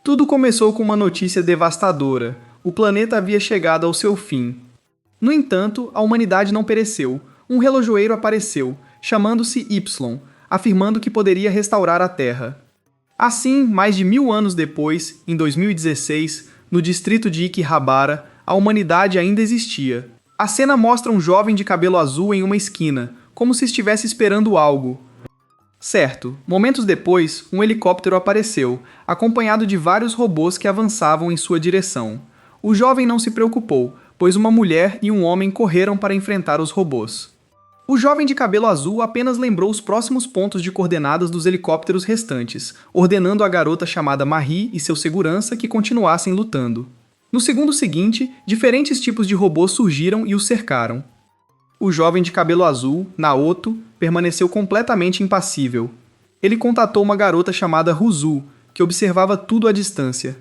Tudo começou com uma notícia devastadora. O planeta havia chegado ao seu fim. No entanto, a humanidade não pereceu. Um relojoeiro apareceu, chamando-se Y, afirmando que poderia restaurar a Terra. Assim, mais de 1000 anos depois, em 2016, no distrito de Iquihabara, a humanidade ainda existia. A cena mostra um jovem de cabelo azul em uma esquina, como se estivesse esperando algo. Certo, momentos depois, um helicóptero apareceu, acompanhado de vários robôs que avançavam em sua direção. O jovem não se preocupou, pois uma mulher e um homem correram para enfrentar os robôs. O jovem de cabelo azul apenas lembrou os próximos pontos de coordenadas dos helicópteros restantes, ordenando a garota chamada Marie e seu segurança que continuassem lutando. No segundo seguinte, diferentes tipos de robôs surgiram e os cercaram. O jovem de cabelo azul, Naoto, permaneceu completamente impassível. Ele contatou uma garota chamada Ruzu, que observava tudo à distância.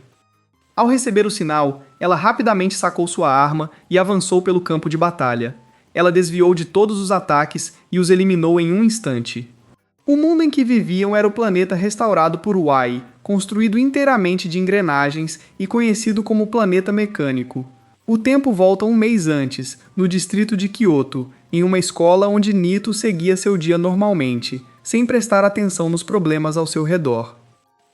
Ao receber o sinal, ela rapidamente sacou sua arma e avançou pelo campo de batalha. Ela desviou de todos os ataques e os eliminou em um instante. O mundo em que viviam era o planeta restaurado por Y, construído inteiramente de engrenagens e conhecido como Planeta Mecânico. O tempo volta um mês antes, no distrito de Kyoto, em uma escola onde Nito seguia seu dia normalmente, sem prestar atenção nos problemas ao seu redor.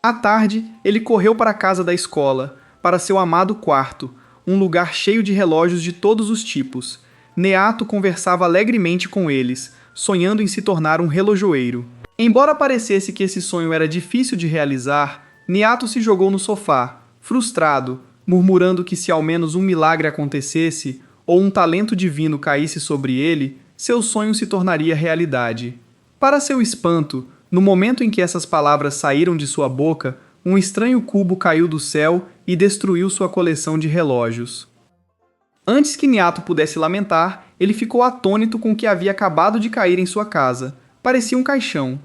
À tarde, ele correu para a casa da escola, para seu amado quarto, um lugar cheio de relógios de todos os tipos. Neato conversava alegremente com eles, sonhando em se tornar um relojoeiro. Embora parecesse que esse sonho era difícil de realizar, Neato se jogou no sofá, frustrado, murmurando que se ao menos um milagre acontecesse, ou um talento divino caísse sobre ele, seu sonho se tornaria realidade. Para seu espanto, no momento em que essas palavras saíram de sua boca, um estranho cubo caiu do céu e destruiu sua coleção de relógios. Antes que Neato pudesse lamentar, ele ficou atônito com o que havia acabado de cair em sua casa. Parecia um caixão.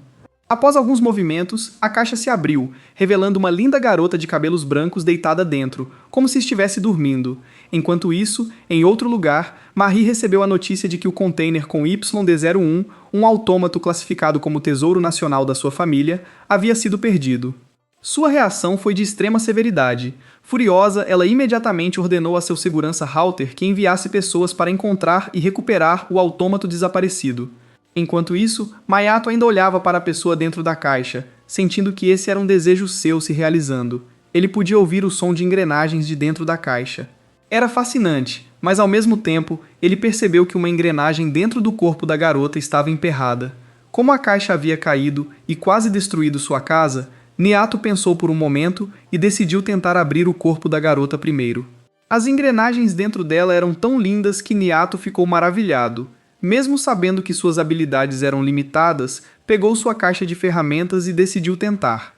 Após alguns movimentos, a caixa se abriu, revelando uma linda garota de cabelos brancos deitada dentro, como se estivesse dormindo. Enquanto isso, em outro lugar, Marie recebeu a notícia de que o container com YD01, um autômato classificado como tesouro nacional da sua família, havia sido perdido. Sua reação foi de extrema severidade. Furiosa, ela imediatamente ordenou a seu segurança Halter que enviasse pessoas para encontrar e recuperar o autômato desaparecido. Enquanto isso, Mayato ainda olhava para a pessoa dentro da caixa, sentindo que esse era um desejo seu se realizando. Ele podia ouvir o som de engrenagens de dentro da caixa. Era fascinante, mas ao mesmo tempo, ele percebeu que uma engrenagem dentro do corpo da garota estava emperrada. Como a caixa havia caído e quase destruído sua casa, Neato pensou por um momento e decidiu tentar abrir o corpo da garota primeiro. As engrenagens dentro dela eram tão lindas que Neato ficou maravilhado. Mesmo sabendo que suas habilidades eram limitadas, pegou sua caixa de ferramentas e decidiu tentar.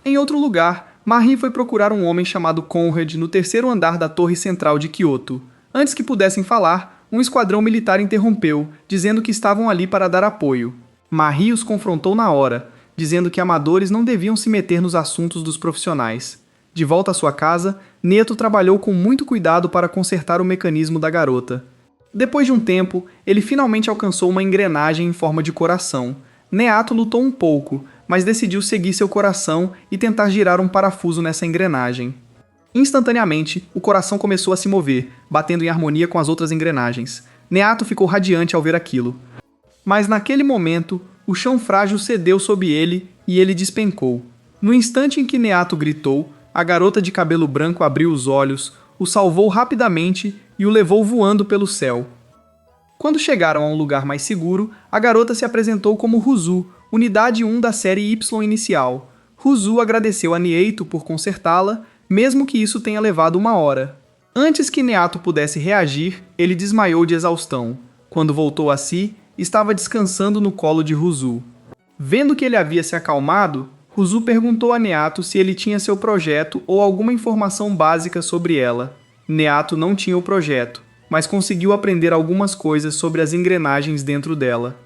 Em outro lugar, Marie foi procurar um homem chamado Conrad no terceiro andar da torre central de Kyoto. Antes que pudessem falar, um esquadrão militar interrompeu, dizendo que estavam ali para dar apoio. Marie os confrontou na hora, dizendo que amadores não deviam se meter nos assuntos dos profissionais. De volta à sua casa, Neto trabalhou com muito cuidado para consertar o mecanismo da garota. Depois de um tempo, ele finalmente alcançou uma engrenagem em forma de coração. Neato lutou um pouco, mas decidiu seguir seu coração e tentar girar um parafuso nessa engrenagem. Instantaneamente, o coração começou a se mover, batendo em harmonia com as outras engrenagens. Neato ficou radiante ao ver aquilo. Mas naquele momento, o chão frágil cedeu sob ele e ele despencou. No instante em que Neato gritou, a garota de cabelo branco abriu os olhos, o salvou rapidamente e o levou voando pelo céu. Quando chegaram a um lugar mais seguro, a garota se apresentou como Ruzu, unidade 1 da série Y inicial. Ruzu agradeceu a Neato por consertá-la, mesmo que isso tenha levado 1 hora. Antes que Neato pudesse reagir, ele desmaiou de exaustão. Quando voltou a si, estava descansando no colo de Ruzu. Vendo que ele havia se acalmado, Ruzu perguntou a Neato se ele tinha seu projeto ou alguma informação básica sobre ela. Neato não tinha o projeto, mas conseguiu aprender algumas coisas sobre as engrenagens dentro dela.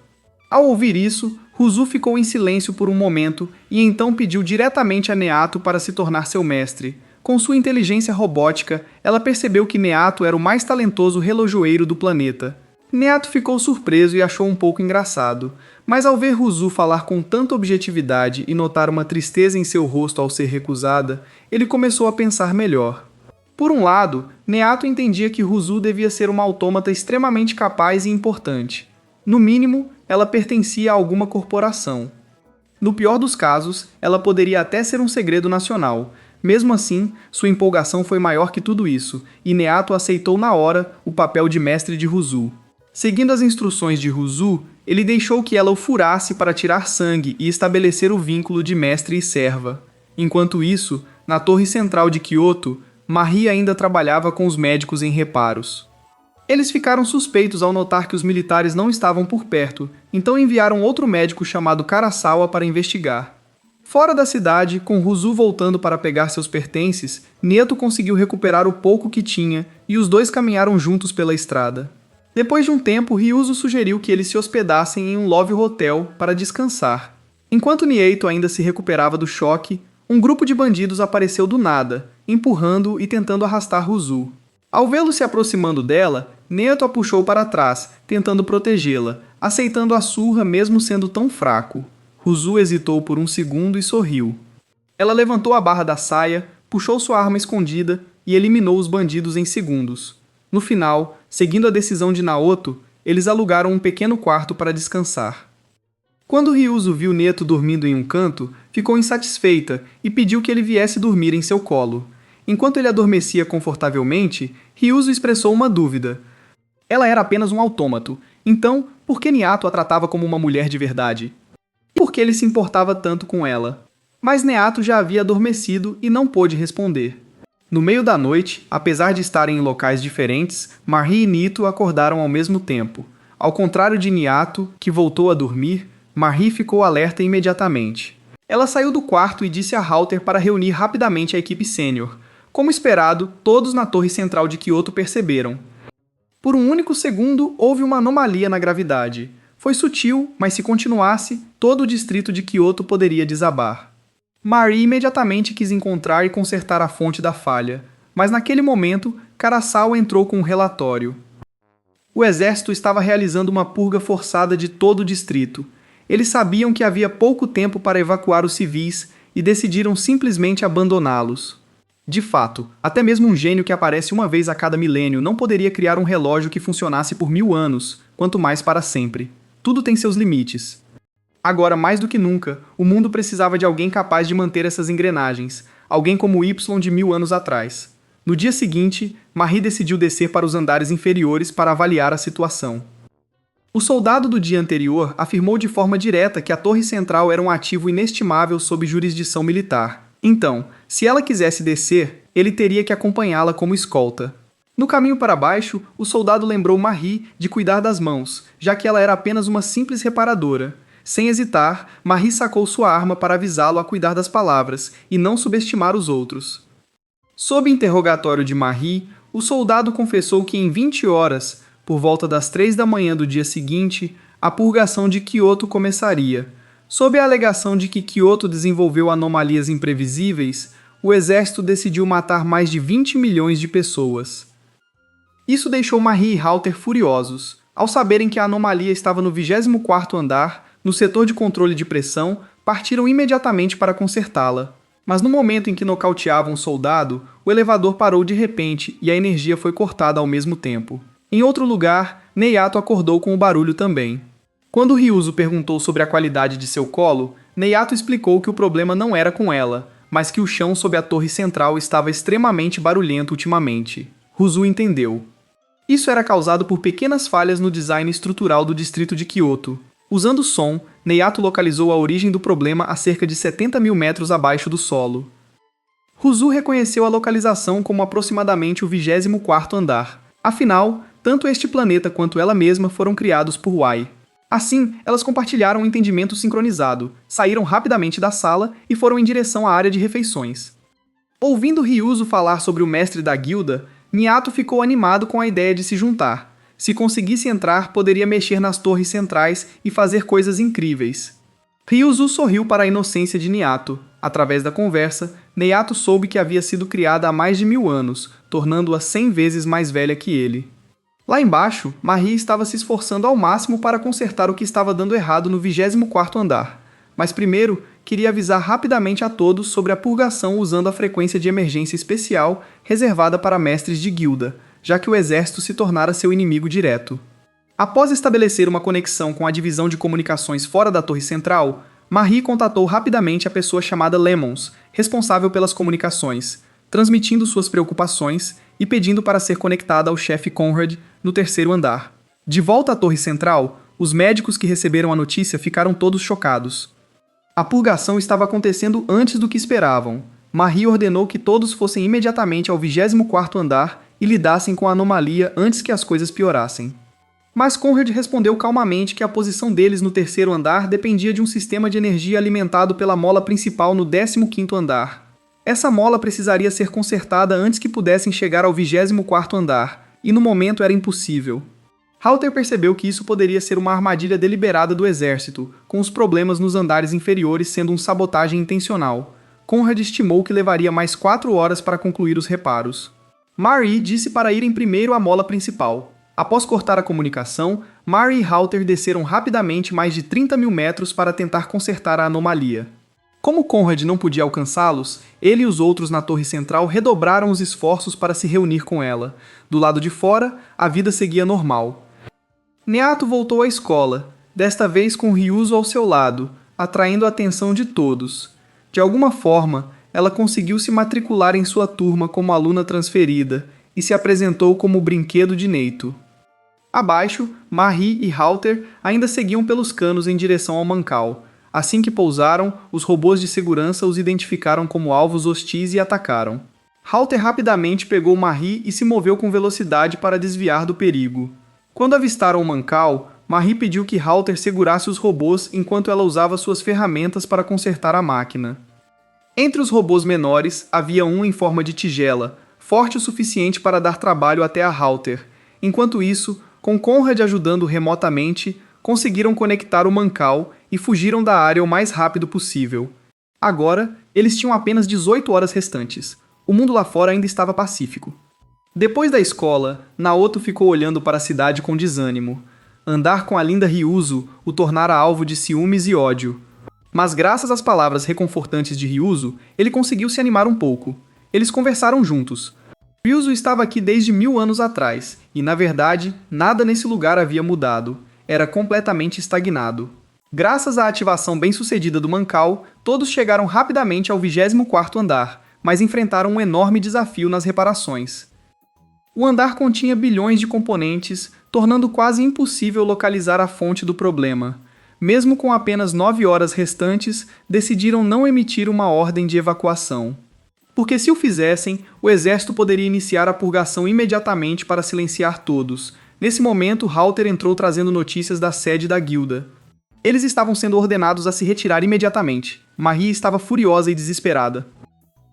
Ao ouvir isso, Ruzu ficou em silêncio por um momento e então pediu diretamente a Neato para se tornar seu mestre. Com sua inteligência robótica, ela percebeu que Neato era o mais talentoso relojoeiro do planeta. Neato ficou surpreso e achou um pouco engraçado, mas ao ver Ruzu falar com tanta objetividade e notar uma tristeza em seu rosto ao ser recusada, ele começou a pensar melhor. Por um lado, Neato entendia que Ruzu devia ser uma autômata extremamente capaz e importante. No mínimo, ela pertencia a alguma corporação. No pior dos casos, ela poderia até ser um segredo nacional. Mesmo assim, sua empolgação foi maior que tudo isso, e Neato aceitou na hora o papel de mestre de Ruzu. Seguindo as instruções de Ruzu, ele deixou que ela o furasse para tirar sangue e estabelecer o vínculo de mestre e serva. Enquanto isso, na torre central de Kyoto, Marie ainda trabalhava com os médicos em reparos. Eles ficaram suspeitos ao notar que os militares não estavam por perto, então enviaram outro médico chamado Karasawa para investigar. Fora da cidade, com Ruzu voltando para pegar seus pertences, Neto conseguiu recuperar o pouco que tinha e os dois caminharam juntos pela estrada. Depois de um tempo, Ryuzo sugeriu que eles se hospedassem em um Love Hotel para descansar. Enquanto Nieto ainda se recuperava do choque, um grupo de bandidos apareceu do nada, empurrando e tentando arrastar Ruzu. Ao vê-lo se aproximando dela, Neto a puxou para trás, tentando protegê-la, aceitando a surra mesmo sendo tão fraco. Ruzu hesitou por um segundo e sorriu. Ela levantou a barra da saia, puxou sua arma escondida e eliminou os bandidos em segundos. No final, seguindo a decisão de Naoto, eles alugaram um pequeno quarto para descansar. Quando Ryuzo viu Neto dormindo em um canto, ficou insatisfeita e pediu que ele viesse dormir em seu colo. Enquanto ele adormecia confortavelmente, Ryuzo expressou uma dúvida. Ela era apenas um autômato, então por que Neato a tratava como uma mulher de verdade? Por que ele se importava tanto com ela? Mas Neato já havia adormecido e não pôde responder. No meio da noite, apesar de estarem em locais diferentes, Marie e Nito acordaram ao mesmo tempo. Ao contrário de Neato, que voltou a dormir, Marie ficou alerta imediatamente. Ela saiu do quarto e disse a Halter para reunir rapidamente a equipe sênior. Como esperado, todos na torre central de Kyoto perceberam. Por um único segundo, houve uma anomalia na gravidade. Foi sutil, mas se continuasse, todo o distrito de Kyoto poderia desabar. Marie imediatamente quis encontrar e consertar a fonte da falha, mas naquele momento, Karasawa entrou com um relatório. O exército estava realizando uma purga forçada de todo o distrito. Eles sabiam que havia pouco tempo para evacuar os civis e decidiram simplesmente abandoná-los. De fato, até mesmo um gênio que aparece uma vez a cada milênio não poderia criar um relógio que funcionasse por 1000 anos, quanto mais para sempre. Tudo tem seus limites. Agora, mais do que nunca, o mundo precisava de alguém capaz de manter essas engrenagens, alguém como Y de 1000 anos atrás. No dia seguinte, Marie decidiu descer para os andares inferiores para avaliar a situação. O soldado do dia anterior afirmou de forma direta que a torre central era um ativo inestimável sob jurisdição militar. Então, se ela quisesse descer, ele teria que acompanhá-la como escolta. No caminho para baixo, o soldado lembrou Marie de cuidar das mãos, já que ela era apenas uma simples reparadora. Sem hesitar, Marie sacou sua arma para avisá-lo a cuidar das palavras e não subestimar os outros. Sob interrogatório de Marie, o soldado confessou que em 20 horas, por volta das 3 da manhã do dia seguinte, a purgação de Kyoto começaria. Sob a alegação de que Kyoto desenvolveu anomalias imprevisíveis, o exército decidiu matar mais de 20 milhões de pessoas. Isso deixou Marie e Halter furiosos. Ao saberem que a anomalia estava no 24º andar, no setor de controle de pressão, partiram imediatamente para consertá-la. Mas no momento em que nocauteavam um soldado, o elevador parou de repente e a energia foi cortada ao mesmo tempo. Em outro lugar, Neiato acordou com o barulho também. Quando Ryuzo perguntou sobre a qualidade de seu colo, Neiato explicou que o problema não era com ela, mas que o chão sob a torre central estava extremamente barulhento ultimamente. Ruzu entendeu. Isso era causado por pequenas falhas no design estrutural do distrito de Kyoto. Usando som, Neiato localizou a origem do problema a cerca de 70 mil metros abaixo do solo. Ruzu reconheceu a localização como aproximadamente o 24º andar. Afinal, tanto este planeta quanto ela mesma foram criados por Y. Assim, elas compartilharam um entendimento sincronizado, saíram rapidamente da sala e foram em direção à área de refeições. Ouvindo Ryuzo falar sobre o mestre da guilda, Nyato ficou animado com a ideia de se juntar. Se conseguisse entrar, poderia mexer nas torres centrais e fazer coisas incríveis. Ryuzo sorriu para a inocência de Nyato. Através da conversa, Nyato soube que havia sido criada há mais de 1000 anos, tornando-a 100 vezes mais velha que ele. Lá embaixo, Marie estava se esforçando ao máximo para consertar o que estava dando errado no 24º andar. Mas primeiro, queria avisar rapidamente a todos sobre a purgação usando a frequência de emergência especial reservada para mestres de guilda, já que o exército se tornara seu inimigo direto. Após estabelecer uma conexão com a divisão de comunicações fora da torre central, Marie contatou rapidamente a pessoa chamada Lemons, responsável pelas comunicações, transmitindo suas preocupações e pedindo para ser conectada ao chefe Conrad no 3º andar. De volta à torre central, os médicos que receberam a notícia ficaram todos chocados. A purgação estava acontecendo antes do que esperavam. Marie ordenou que todos fossem imediatamente ao 24º andar e lidassem com a anomalia antes que as coisas piorassem. Mas Conrad respondeu calmamente que a posição deles no 3º andar dependia de um sistema de energia alimentado pela mola principal no 15º andar. Essa mola precisaria ser consertada antes que pudessem chegar ao 24º andar, e no momento era impossível. Halter percebeu que isso poderia ser uma armadilha deliberada do exército, com os problemas nos andares inferiores sendo uma sabotagem intencional. Conrad estimou que levaria mais 4 horas para concluir os reparos. Marie disse para irem primeiro à mola principal. Após cortar a comunicação, Marie e Halter desceram rapidamente mais de 30 mil metros para tentar consertar a anomalia. Como Conrad não podia alcançá-los, ele e os outros na torre central redobraram os esforços para se reunir com ela. Do lado de fora, a vida seguia normal. Neato voltou à escola, desta vez com Ryuzo ao seu lado, atraindo a atenção de todos. De alguma forma, ela conseguiu se matricular em sua turma como aluna transferida e se apresentou como o brinquedo de Neito. Abaixo, Marie e Halter ainda seguiam pelos canos em direção ao Mancal. Assim que pousaram, os robôs de segurança os identificaram como alvos hostis e atacaram. Halter rapidamente pegou Marie e se moveu com velocidade para desviar do perigo. Quando avistaram o Mancal, Marie pediu que Halter segurasse os robôs enquanto ela usava suas ferramentas para consertar a máquina. Entre os robôs menores, havia um em forma de tigela, forte o suficiente para dar trabalho até a Halter. Enquanto isso, com Conrad ajudando remotamente, conseguiram conectar o Mancal e fugiram da área o mais rápido possível. Agora, eles tinham apenas 18 horas restantes. O mundo lá fora ainda estava pacífico. Depois da escola, Naoto ficou olhando para a cidade com desânimo. Andar com a linda Ryuzo o tornara alvo de ciúmes e ódio. Mas graças às palavras reconfortantes de Ryuzo, ele conseguiu se animar um pouco. Eles conversaram juntos. Ryuzo estava aqui desde 1000 anos atrás, e na verdade, nada nesse lugar havia mudado. Era completamente estagnado. Graças à ativação bem-sucedida do Mancal, todos chegaram rapidamente ao 24º andar, mas enfrentaram um enorme desafio nas reparações. O andar continha bilhões de componentes, tornando quase impossível localizar a fonte do problema. Mesmo com apenas 9 horas restantes, decidiram não emitir uma ordem de evacuação. Porque se o fizessem, o exército poderia iniciar a purgação imediatamente para silenciar todos. Nesse momento, Halter entrou trazendo notícias da sede da guilda. Eles estavam sendo ordenados a se retirar imediatamente. Marie estava furiosa e desesperada.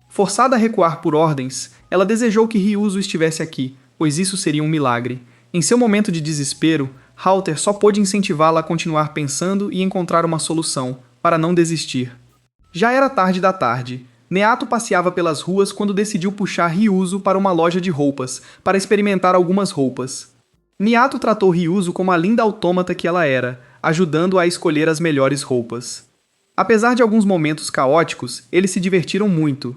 Forçada a recuar por ordens, ela desejou que Ryuzo estivesse aqui, pois isso seria um milagre. Em seu momento de desespero, Halter só pôde incentivá-la a continuar pensando e encontrar uma solução, para não desistir. Já era tarde da tarde. Neato passeava pelas ruas quando decidiu puxar Ryuzo para uma loja de roupas, para experimentar algumas roupas. Neato tratou Ryuzo como a linda autômata que ela era, ajudando-a a escolher as melhores roupas. Apesar de alguns momentos caóticos, eles se divertiram muito.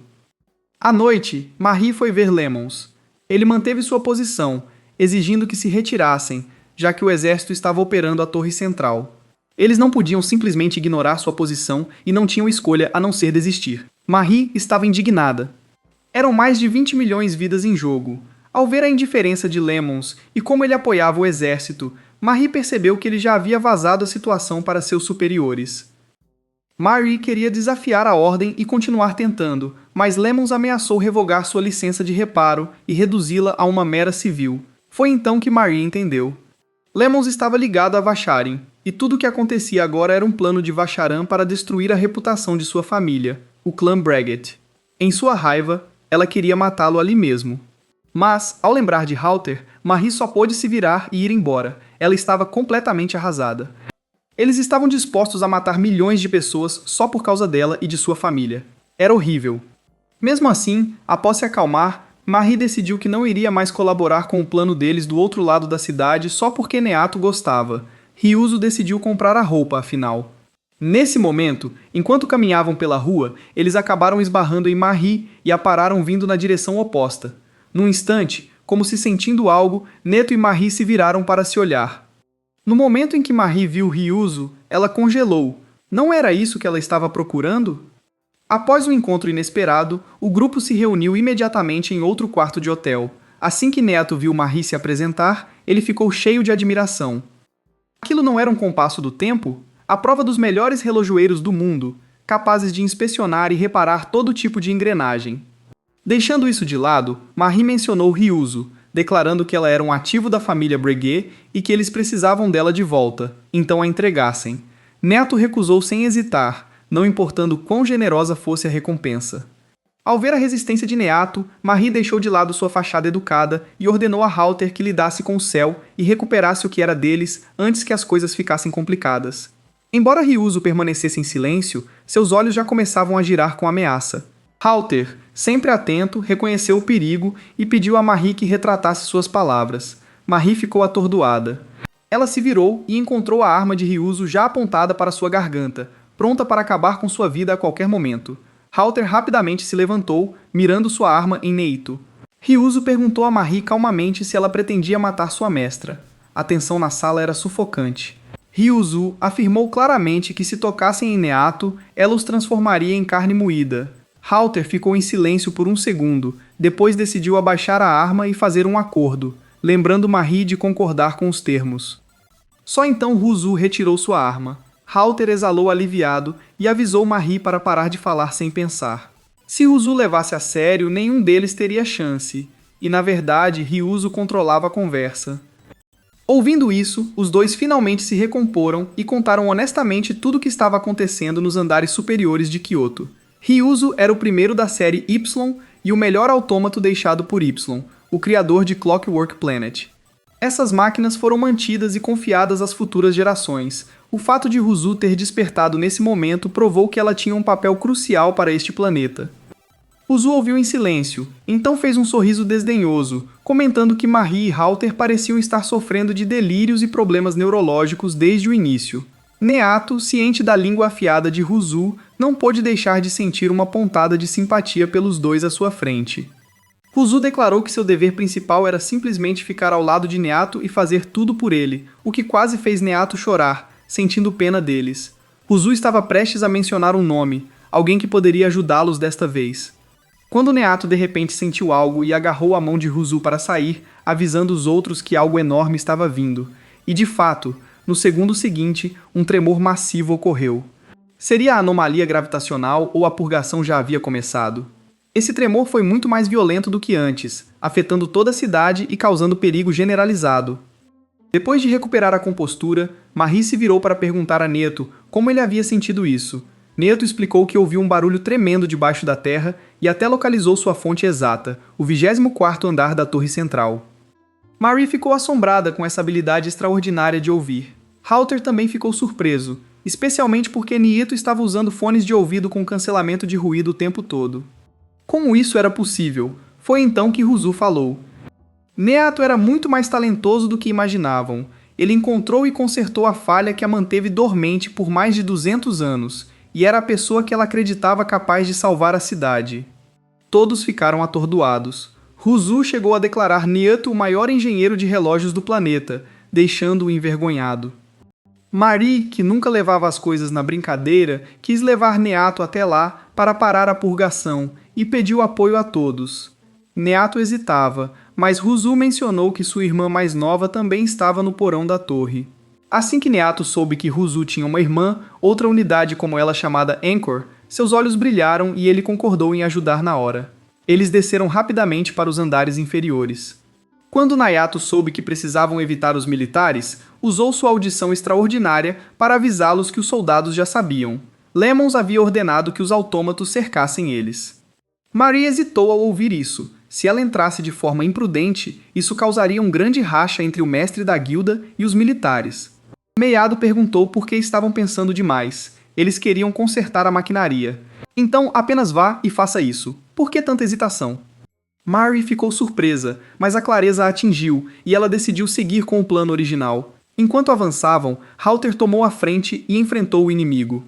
À noite, Marie foi ver Lemons. Ele manteve sua posição, exigindo que se retirassem, já que o exército estava operando a torre central. Eles não podiam simplesmente ignorar sua posição e não tinham escolha a não ser desistir. Marie estava indignada. Eram mais de 20 milhões de vidas em jogo. Ao ver a indiferença de Lemons e como ele apoiava o exército, Marie percebeu que ele já havia vazado a situação para seus superiores. Marie queria desafiar a ordem e continuar tentando, mas Lemons ameaçou revogar sua licença de reparo e reduzi-la a uma mera civil. Foi então que Marie entendeu. Lemons estava ligado a Vasharin, e tudo o que acontecia agora era um plano de Vasharan para destruir a reputação de sua família, o clã Braggett. Em sua raiva, ela queria matá-lo ali mesmo. Mas, ao lembrar de Halter, Marie só pôde se virar e ir embora. Ela estava completamente arrasada. Eles estavam dispostos a matar milhões de pessoas só por causa dela e de sua família. Era horrível. Mesmo assim, após se acalmar, Marie decidiu que não iria mais colaborar com o plano deles do outro lado da cidade só porque Neato gostava. Ryuzo decidiu comprar a roupa, afinal. Nesse momento, enquanto caminhavam pela rua, eles acabaram esbarrando em Marie e a pararam vindo na direção oposta. Num instante, como se sentindo algo, Neto e Marie se viraram para se olhar. No momento em que Marie viu Ryuzo, ela congelou. Não era isso que ela estava procurando? Após o encontro inesperado, o grupo se reuniu imediatamente em outro quarto de hotel. Assim que Neto viu Marie se apresentar, ele ficou cheio de admiração. Aquilo não era um compasso do tempo? A prova dos melhores relojoeiros do mundo, capazes de inspecionar e reparar todo tipo de engrenagem. Deixando isso de lado, Marie mencionou Ryuzo, declarando que ela era um ativo da família Breguet e que eles precisavam dela de volta, então a entregassem. Neto recusou sem hesitar, não importando quão generosa fosse a recompensa. Ao ver a resistência de Neato, Marie deixou de lado sua fachada educada e ordenou a Halter que lidasse com o céu e recuperasse o que era deles antes que as coisas ficassem complicadas. Embora Ryuzo permanecesse em silêncio, seus olhos já começavam a girar com ameaça. Halter, sempre atento, reconheceu o perigo e pediu a Marie que retratasse suas palavras. Marie ficou atordoada. Ela se virou e encontrou a arma de Ryuzo já apontada para sua garganta, pronta para acabar com sua vida a qualquer momento. Halter rapidamente se levantou, mirando sua arma em Neito. Ryuzo perguntou a Marie calmamente se ela pretendia matar sua mestra. A tensão na sala era sufocante. Ryuzo afirmou claramente que se tocassem em Neato, ela os transformaria em carne moída. Halter ficou em silêncio por um segundo, depois decidiu abaixar a arma e fazer um acordo, lembrando Marie de concordar com os termos. Só então Ryuzo retirou sua arma. Halter exalou aliviado e avisou Marie para parar de falar sem pensar. Se Ryuzo levasse a sério, nenhum deles teria chance, e na verdade Ryuzo controlava a conversa. Ouvindo isso, os dois finalmente se recomporam e contaram honestamente tudo o que estava acontecendo nos andares superiores de Kyoto. Ryuzo era o primeiro da série Y e o melhor autômato deixado por Y, o criador de Clockwork Planet. Essas máquinas foram mantidas e confiadas às futuras gerações. O fato de Ryuzo ter despertado nesse momento provou que ela tinha um papel crucial para este planeta. Ryuzo ouviu em silêncio, então fez um sorriso desdenhoso, comentando que Marie e Halter pareciam estar sofrendo de delírios e problemas neurológicos desde o início. Neato, ciente da língua afiada de Ryuzo, não pôde deixar de sentir uma pontada de simpatia pelos dois à sua frente. Ryuzo declarou que seu dever principal era simplesmente ficar ao lado de Neato e fazer tudo por ele, o que quase fez Neato chorar, sentindo pena deles. Ryuzo estava prestes a mencionar um nome, alguém que poderia ajudá-los desta vez. Quando Neato de repente sentiu algo e agarrou a mão de Ryuzo para sair, avisando os outros que algo enorme estava vindo. E de fato, no segundo seguinte, um tremor massivo ocorreu. Seria a anomalia gravitacional ou a purgação já havia começado? Esse tremor foi muito mais violento do que antes, afetando toda a cidade e causando perigo generalizado. Depois de recuperar a compostura, Marie se virou para perguntar a Neto como ele havia sentido isso. Neto explicou que ouviu um barulho tremendo debaixo da terra e até localizou sua fonte exata, o 24º andar da torre central. Marie ficou assombrada com essa habilidade extraordinária de ouvir. Halter também ficou surpreso, especialmente porque Nieto estava usando fones de ouvido com cancelamento de ruído o tempo todo. Como isso era possível? Foi então que Ryuzo falou. Neato era muito mais talentoso do que imaginavam. Ele encontrou e consertou a falha que a manteve dormente por mais de 200 anos, e era a pessoa que ela acreditava capaz de salvar a cidade. Todos ficaram atordoados. Ryuzo chegou a declarar Neato o maior engenheiro de relógios do planeta, deixando-o envergonhado. Marie, que nunca levava as coisas na brincadeira, quis levar Neato até lá para parar a purgação e pediu apoio a todos. Neato hesitava, mas Ryuzo mencionou que sua irmã mais nova também estava no porão da torre. Assim que Neato soube que Ryuzo tinha uma irmã, outra unidade como ela chamada Anchor, seus olhos brilharam e ele concordou em ajudar na hora. Eles desceram rapidamente para os andares inferiores. Quando Nayato soube que precisavam evitar os militares, usou sua audição extraordinária para avisá-los que os soldados já sabiam. Lemons havia ordenado que os autômatos cercassem eles. Marie hesitou ao ouvir isso. Se ela entrasse de forma imprudente, isso causaria um grande racha entre o mestre da guilda e os militares. Meiado perguntou por que estavam pensando demais. Eles queriam consertar a maquinaria. Então apenas vá e faça isso. Por que tanta hesitação? Mari ficou surpresa, mas a clareza a atingiu e ela decidiu seguir com o plano original. Enquanto avançavam, Halter tomou a frente e enfrentou o inimigo.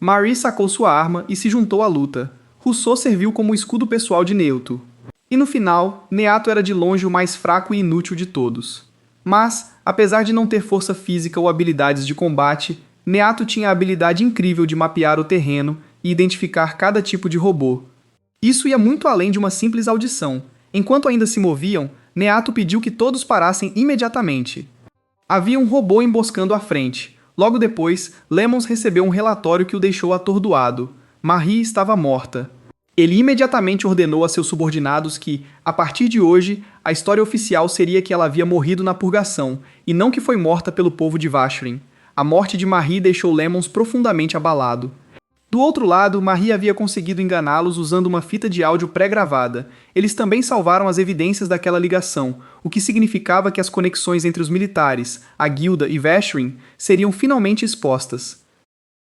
Mari sacou sua arma e se juntou à luta. Rousseau serviu como escudo pessoal de Neato. E no final, Neato era de longe o mais fraco e inútil de todos. Mas, apesar de não ter força física ou habilidades de combate, Neato tinha a habilidade incrível de mapear o terreno e identificar cada tipo de robô. Isso ia muito além de uma simples audição. Enquanto ainda se moviam, Neato pediu que todos parassem imediatamente. Havia um robô emboscando à frente. Logo depois, Lemons recebeu um relatório que o deixou atordoado. Marie estava morta. Ele imediatamente ordenou a seus subordinados que, a partir de hoje, a história oficial seria que ela havia morrido na purgação, e não que foi morta pelo povo de Vashrin. A morte de Marie deixou Lemons profundamente abalado. Do outro lado, Marie havia conseguido enganá-los usando uma fita de áudio pré-gravada. Eles também salvaram as evidências daquela ligação, o que significava que as conexões entre os militares, a guilda e Vashrin seriam finalmente expostas.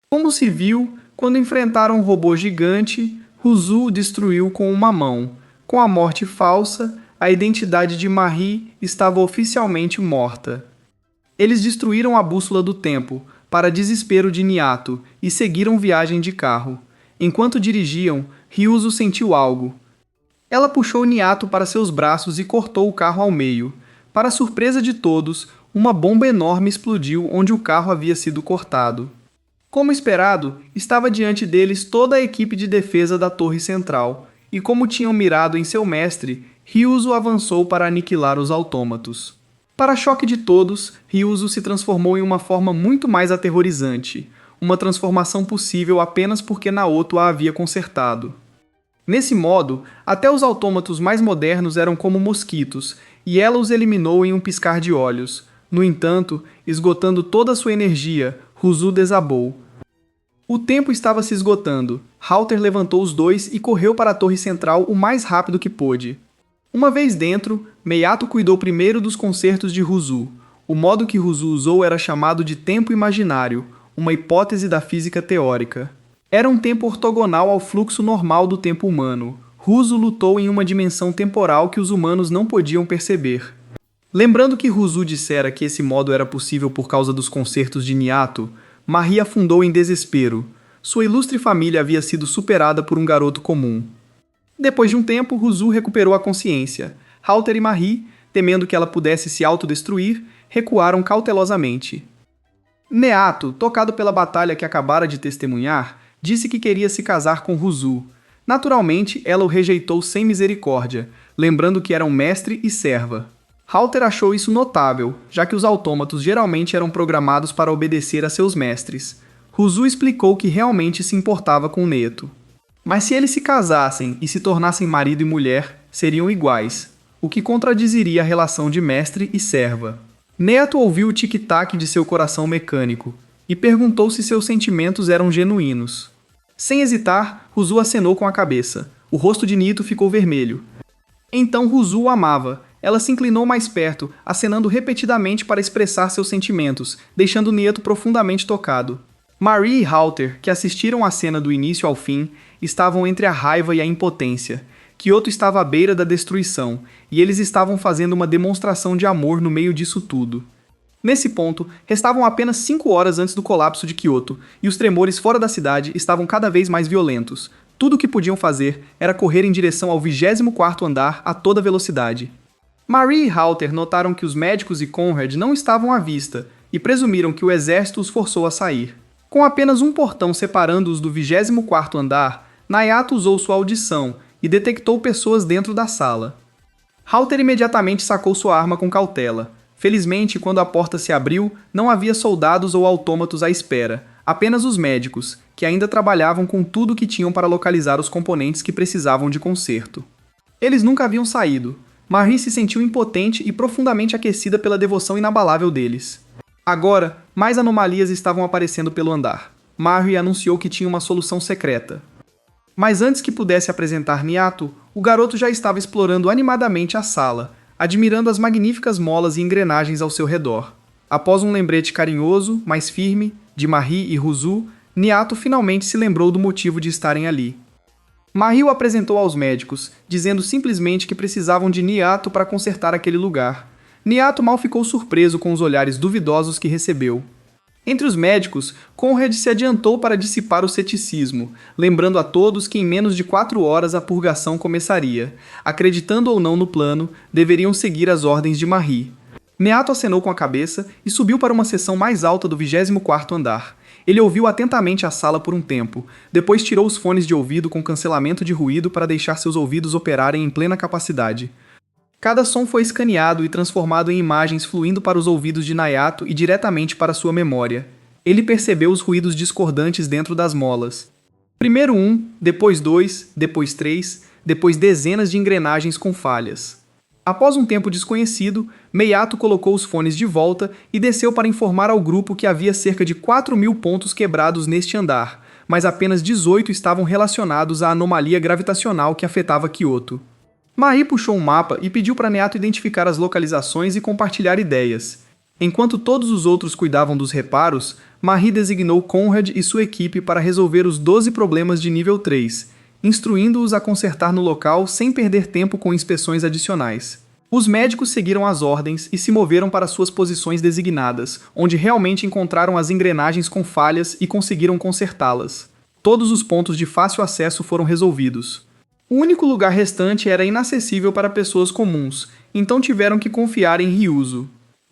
Como se viu, quando enfrentaram um robô gigante, Rousseau o destruiu com uma mão. Com a morte falsa, a identidade de Marie estava oficialmente morta. Eles destruíram a bússola do tempo, para desespero de Niato, e seguiram viagem de carro. Enquanto dirigiam, Ryuzo sentiu algo. Ela puxou Niato para seus braços e cortou o carro ao meio. Para surpresa de todos, uma bomba enorme explodiu onde o carro havia sido cortado. Como esperado, estava diante deles toda a equipe de defesa da torre central, e como tinham mirado em seu mestre, Ryuzo avançou para aniquilar os autômatos. Para choque de todos, Ryuzo se transformou em uma forma muito mais aterrorizante, uma transformação possível apenas porque Naoto a havia consertado. Nesse modo, até os autômatos mais modernos eram como mosquitos, e ela os eliminou em um piscar de olhos. No entanto, esgotando toda a sua energia, Rousseau desabou. O tempo estava se esgotando. Halter levantou os dois e correu para a torre central o mais rápido que pôde. Uma vez dentro, Meiato cuidou primeiro dos concertos de Rousseau. O modo que Rousseau usou era chamado de tempo imaginário, uma hipótese da física teórica. Era um tempo ortogonal ao fluxo normal do tempo humano. Rousseau lutou em uma dimensão temporal que os humanos não podiam perceber. Lembrando que Rousseau dissera que esse modo era possível por causa dos concertos de Niato, Marie afundou em desespero. Sua ilustre família havia sido superada por um garoto comum. Depois de um tempo, Rousseau recuperou a consciência. Halter e Marie, temendo que ela pudesse se autodestruir, recuaram cautelosamente. Neato, tocado pela batalha que acabara de testemunhar, disse que queria se casar com Rousseau. Naturalmente, ela o rejeitou sem misericórdia, lembrando que eram mestre e serva. Halter achou isso notável, já que os autômatos geralmente eram programados para obedecer a seus mestres. Rousseau explicou que realmente se importava com Neto. Mas se eles se casassem e se tornassem marido e mulher, seriam iguais, o que contradiziria a relação de mestre e serva. Neto ouviu o tic-tac de seu coração mecânico e perguntou se seus sentimentos eram genuínos. Sem hesitar, Rousseau acenou com a cabeça. O rosto de Nito ficou vermelho. Então Rousseau o amava. Ela se inclinou mais perto, acenando repetidamente para expressar seus sentimentos, deixando Neto profundamente tocado. Marie e Halter, que assistiram à cena do início ao fim, estavam entre a raiva e a impotência. Kyoto estava à beira da destruição, e eles estavam fazendo uma demonstração de amor no meio disso tudo. Nesse ponto, restavam apenas 5 horas antes do colapso de Kyoto, e os tremores fora da cidade estavam cada vez mais violentos. Tudo o que podiam fazer era correr em direção ao 24º andar a toda velocidade. Marie e Halter notaram que os médicos e Conrad não estavam à vista, e presumiram que o exército os forçou a sair. Com apenas um portão separando-os do 24º andar, Nayato usou sua audição e detectou pessoas dentro da sala. Halter imediatamente sacou sua arma com cautela. Felizmente, quando a porta se abriu, não havia soldados ou autômatos à espera, apenas os médicos, que ainda trabalhavam com tudo o que tinham para localizar os componentes que precisavam de conserto. Eles nunca haviam saído. Marie se sentiu impotente e profundamente aquecida pela devoção inabalável deles. Agora, mais anomalias estavam aparecendo pelo andar. Marie anunciou que tinha uma solução secreta. Mas antes que pudesse apresentar Niato, o garoto já estava explorando animadamente a sala, admirando as magníficas molas e engrenagens ao seu redor. Após um lembrete carinhoso, mas firme, de Marie e Rousseau, Niato finalmente se lembrou do motivo de estarem ali. Marie o apresentou aos médicos, dizendo simplesmente que precisavam de Niato para consertar aquele lugar. Niato mal ficou surpreso com os olhares duvidosos que recebeu. Entre os médicos, Conrad se adiantou para dissipar o ceticismo, lembrando a todos que em menos de 4 horas a purgação começaria. Acreditando ou não no plano, deveriam seguir as ordens de Marie. Niato acenou com a cabeça e subiu para uma seção mais alta do 24º andar. Ele ouviu atentamente a sala por um tempo, depois tirou os fones de ouvido com cancelamento de ruído para deixar seus ouvidos operarem em plena capacidade. Cada som foi escaneado e transformado em imagens fluindo para os ouvidos de Niato e diretamente para sua memória. Ele percebeu os ruídos discordantes dentro das molas. Primeiro um, depois 2, depois 3, depois dezenas de engrenagens com falhas. Após um tempo desconhecido, Meiato colocou os fones de volta e desceu para informar ao grupo que havia cerca de 4.000 pontos quebrados neste andar, mas apenas 18 estavam relacionados à anomalia gravitacional que afetava Kyoto. Marie puxou um mapa e pediu para Niato identificar as localizações e compartilhar ideias. Enquanto todos os outros cuidavam dos reparos, Marie designou Conrad e sua equipe para resolver os 12 problemas de nível 3, instruindo-os a consertar no local sem perder tempo com inspeções adicionais. Os médicos seguiram as ordens e se moveram para suas posições designadas, onde realmente encontraram as engrenagens com falhas e conseguiram consertá-las. Todos os pontos de fácil acesso foram resolvidos. O único lugar restante era inacessível para pessoas comuns, então tiveram que confiar em Ryuzo.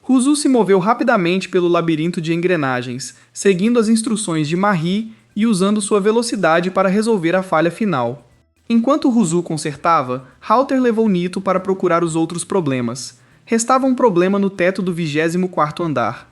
Ryuzo se moveu rapidamente pelo labirinto de engrenagens, seguindo as instruções de Marie e usando sua velocidade para resolver a falha final. Enquanto Ryuzo consertava, Halter levou Nito para procurar os outros problemas. Restava um problema no teto do 24º andar.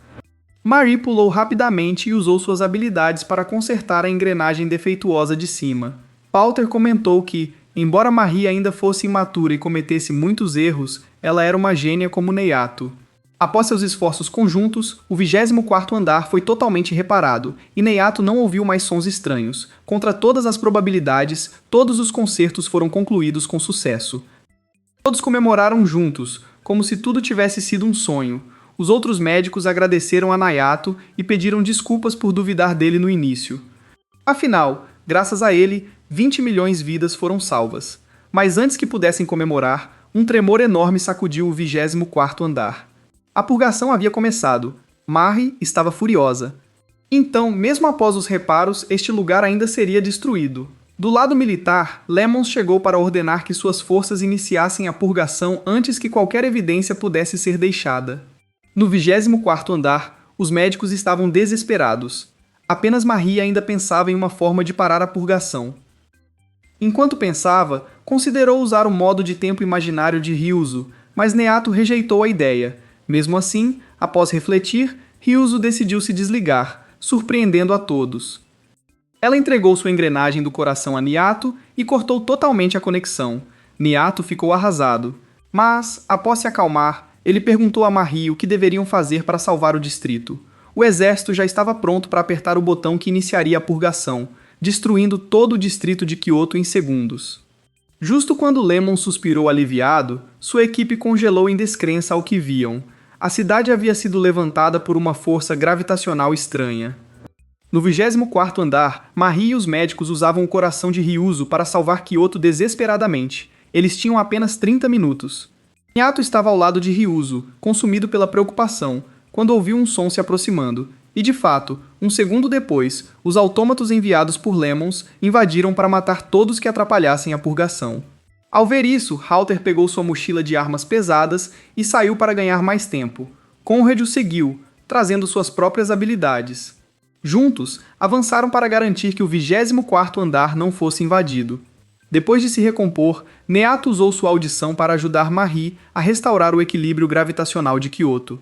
Marie pulou rapidamente e usou suas habilidades para consertar a engrenagem defeituosa de cima. Halter comentou que, embora Marie ainda fosse imatura e cometesse muitos erros, ela era uma gênia como Niato. Após seus esforços conjuntos, o 24º andar foi totalmente reparado, e Niato não ouviu mais sons estranhos. Contra todas as probabilidades, todos os concertos foram concluídos com sucesso. Todos comemoraram juntos, como se tudo tivesse sido um sonho. Os outros médicos agradeceram a Niato e pediram desculpas por duvidar dele no início. Afinal, graças a ele, 20 milhões de vidas foram salvas. Mas antes que pudessem comemorar, um tremor enorme sacudiu o 24º andar. A purgação havia começado. Marie estava furiosa. Então, mesmo após os reparos, este lugar ainda seria destruído. Do lado militar, Lemons chegou para ordenar que suas forças iniciassem a purgação antes que qualquer evidência pudesse ser deixada. No 24º andar, os médicos estavam desesperados. Apenas Marie ainda pensava em uma forma de parar a purgação. Enquanto pensava, considerou usar o modo de tempo imaginário de Ryuzo, mas Niato rejeitou a ideia. Mesmo assim, após refletir, Ryuzo decidiu se desligar, surpreendendo a todos. Ela entregou sua engrenagem do coração a Niato e cortou totalmente a conexão. Niato ficou arrasado. Mas, após se acalmar, ele perguntou a Marie o que deveriam fazer para salvar o distrito. O exército já estava pronto para apertar o botão que iniciaria a purgação, destruindo todo o distrito de Kyoto em segundos. Justo quando Lemon suspirou aliviado, sua equipe congelou em descrença ao que viam. A cidade havia sido levantada por uma força gravitacional estranha. No 24º andar, Marie e os médicos usavam o coração de Ryuzo para salvar Kyoto desesperadamente. Eles tinham apenas 30 minutos. Niato estava ao lado de Ryuzo, consumido pela preocupação, quando ouviu um som se aproximando. E de fato, um segundo depois, os autômatos enviados por Lemons invadiram para matar todos que atrapalhassem a purgação. Ao ver isso, Halter pegou sua mochila de armas pesadas e saiu para ganhar mais tempo. Conrad o seguiu, trazendo suas próprias habilidades. Juntos, avançaram para garantir que o 24º andar não fosse invadido. Depois de se recompor, Niato usou sua audição para ajudar Marie a restaurar o equilíbrio gravitacional de Kyoto.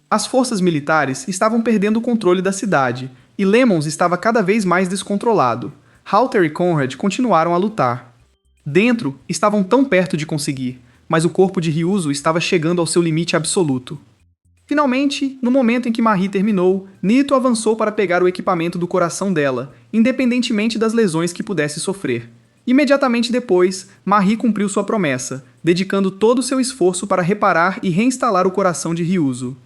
As forças militares estavam perdendo o controle da cidade, e Lemons estava cada vez mais descontrolado. Halter e Conrad continuaram a lutar. Dentro, estavam tão perto de conseguir, mas o corpo de Ryuzo estava chegando ao seu limite absoluto. Finalmente, no momento em que Marie terminou, Nito avançou para pegar o equipamento do coração dela, independentemente das lesões que pudesse sofrer. Imediatamente depois, Marie cumpriu sua promessa, dedicando todo o seu esforço para reparar e reinstalar o coração de Ryuzo.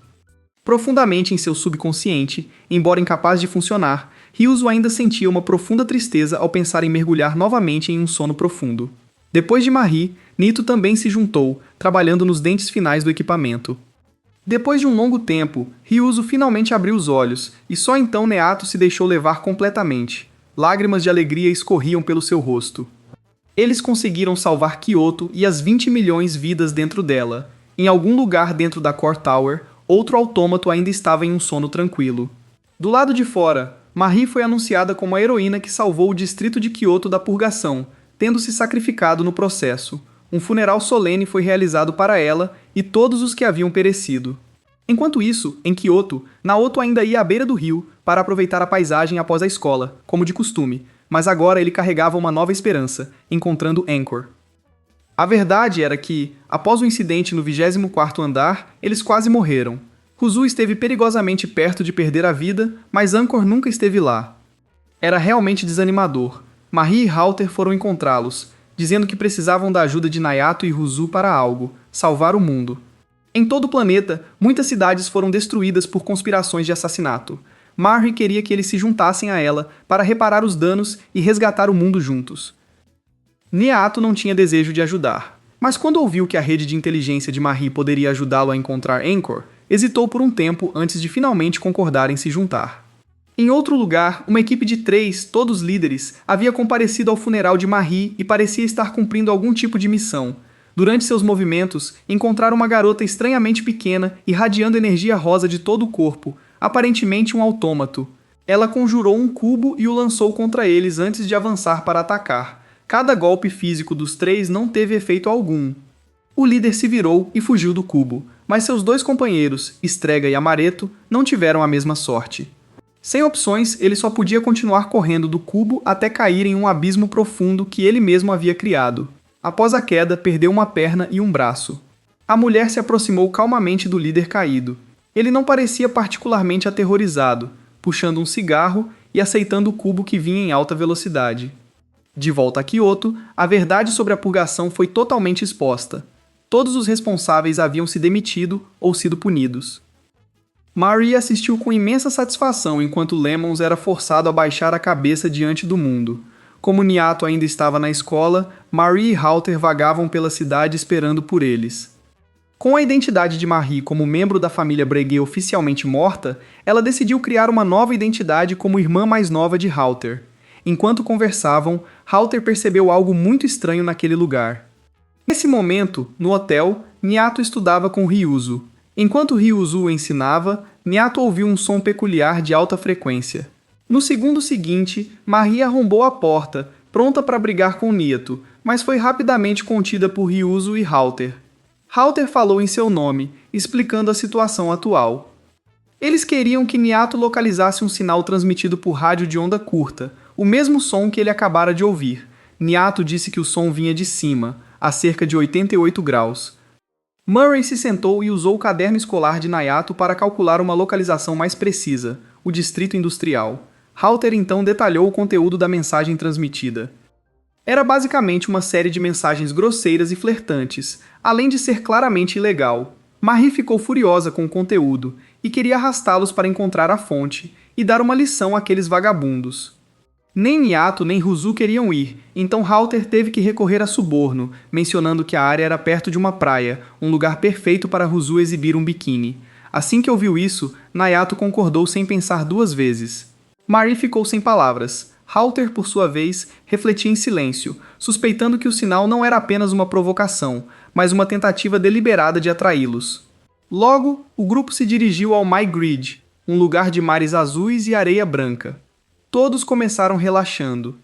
Profundamente em seu subconsciente, embora incapaz de funcionar, Ryuzo ainda sentia uma profunda tristeza ao pensar em mergulhar novamente em um sono profundo. Depois de Marie, Nito também se juntou, trabalhando nos dentes finais do equipamento. Depois de um longo tempo, Ryuzo finalmente abriu os olhos, e só então Neato se deixou levar completamente. Lágrimas de alegria escorriam pelo seu rosto. Eles conseguiram salvar Kyoto e as 20 milhões de vidas dentro dela. Em algum lugar dentro da Core Tower, outro autômato ainda estava em um sono tranquilo. Do lado de fora, Marie foi anunciada como a heroína que salvou o distrito de Kyoto da purgação, tendo se sacrificado no processo. Um funeral solene foi realizado para ela e todos os que haviam perecido. Enquanto isso, em Kyoto, Naoto ainda ia à beira do rio para aproveitar a paisagem após a escola, como de costume, mas agora ele carregava uma nova esperança, encontrando Anchor. A verdade era que, após o incidente no 24º andar, eles quase morreram. Ruzu esteve perigosamente perto de perder a vida, mas Anchor nunca esteve lá. Era realmente desanimador. Marie e Halter foram encontrá-los, dizendo que precisavam da ajuda de Nayato e Ruzu para algo, salvar o mundo. Em todo o planeta, muitas cidades foram destruídas por conspirações de assassinato. Marie queria que eles se juntassem a ela para reparar os danos e resgatar o mundo juntos. Nayato não tinha desejo de ajudar, mas quando ouviu que a rede de inteligência de Marie poderia ajudá-lo a encontrar Anchor, hesitou por um tempo antes de finalmente concordar em se juntar. Em outro lugar, uma equipe de 3, todos líderes, havia comparecido ao funeral de Marie e parecia estar cumprindo algum tipo de missão. Durante seus movimentos, encontraram uma garota estranhamente pequena, irradiando energia rosa de todo o corpo, aparentemente um autômato. Ela conjurou um cubo e o lançou contra eles antes de avançar para atacar. Cada golpe físico dos 3 não teve efeito algum. O líder se virou e fugiu do cubo, mas seus 2 companheiros, Strega e Amaretto, não tiveram a mesma sorte. Sem opções, ele só podia continuar correndo do cubo até cair em um abismo profundo que ele mesmo havia criado. Após a queda, perdeu uma perna e um braço. A mulher se aproximou calmamente do líder caído. Ele não parecia particularmente aterrorizado, puxando um cigarro e aceitando o cubo que vinha em alta velocidade. De volta a Kyoto, a verdade sobre a purgação foi totalmente exposta. Todos os responsáveis haviam se demitido ou sido punidos. Marie assistiu com imensa satisfação enquanto Lemons era forçado a baixar a cabeça diante do mundo. Como Nayato ainda estava na escola, Marie e Halter vagavam pela cidade esperando por eles. Com a identidade de Marie como membro da família Breguet oficialmente morta, ela decidiu criar uma nova identidade como irmã mais nova de Halter. Enquanto conversavam, Halter percebeu algo muito estranho naquele lugar. Nesse momento, no hotel, Nayato estudava com Ryuzo. Enquanto Ryuzo o ensinava, Nayato ouviu um som peculiar de alta frequência. No segundo seguinte, Marie arrombou a porta, pronta para brigar com Nayato, mas foi rapidamente contida por Ryuzo e Halter. Halter falou em seu nome, explicando a situação atual. Eles queriam que Nayato localizasse um sinal transmitido por rádio de onda curta, o mesmo som que ele acabara de ouvir. Nayato disse que o som vinha de cima, a cerca de 88 graus. Murray se sentou e usou o caderno escolar de Nayato para calcular uma localização mais precisa, o distrito industrial. Halter então detalhou o conteúdo da mensagem transmitida. Era basicamente uma série de mensagens grosseiras e flertantes, além de ser claramente ilegal. Marie ficou furiosa com o conteúdo e queria arrastá-los para encontrar a fonte e dar uma lição àqueles vagabundos. Nem Nayato nem Ruzu queriam ir, então Halter teve que recorrer a suborno, mencionando que a área era perto de uma praia, um lugar perfeito para Ruzu exibir um biquíni. Assim que ouviu isso, Nayato concordou sem pensar 2 vezes. Marie ficou sem palavras. Halter, por sua vez, refletia em silêncio, suspeitando que o sinal não era apenas uma provocação, mas uma tentativa deliberada de atraí-los. Logo, o grupo se dirigiu ao My Grid, um lugar de mares azuis e areia branca. Todos começaram relaxando.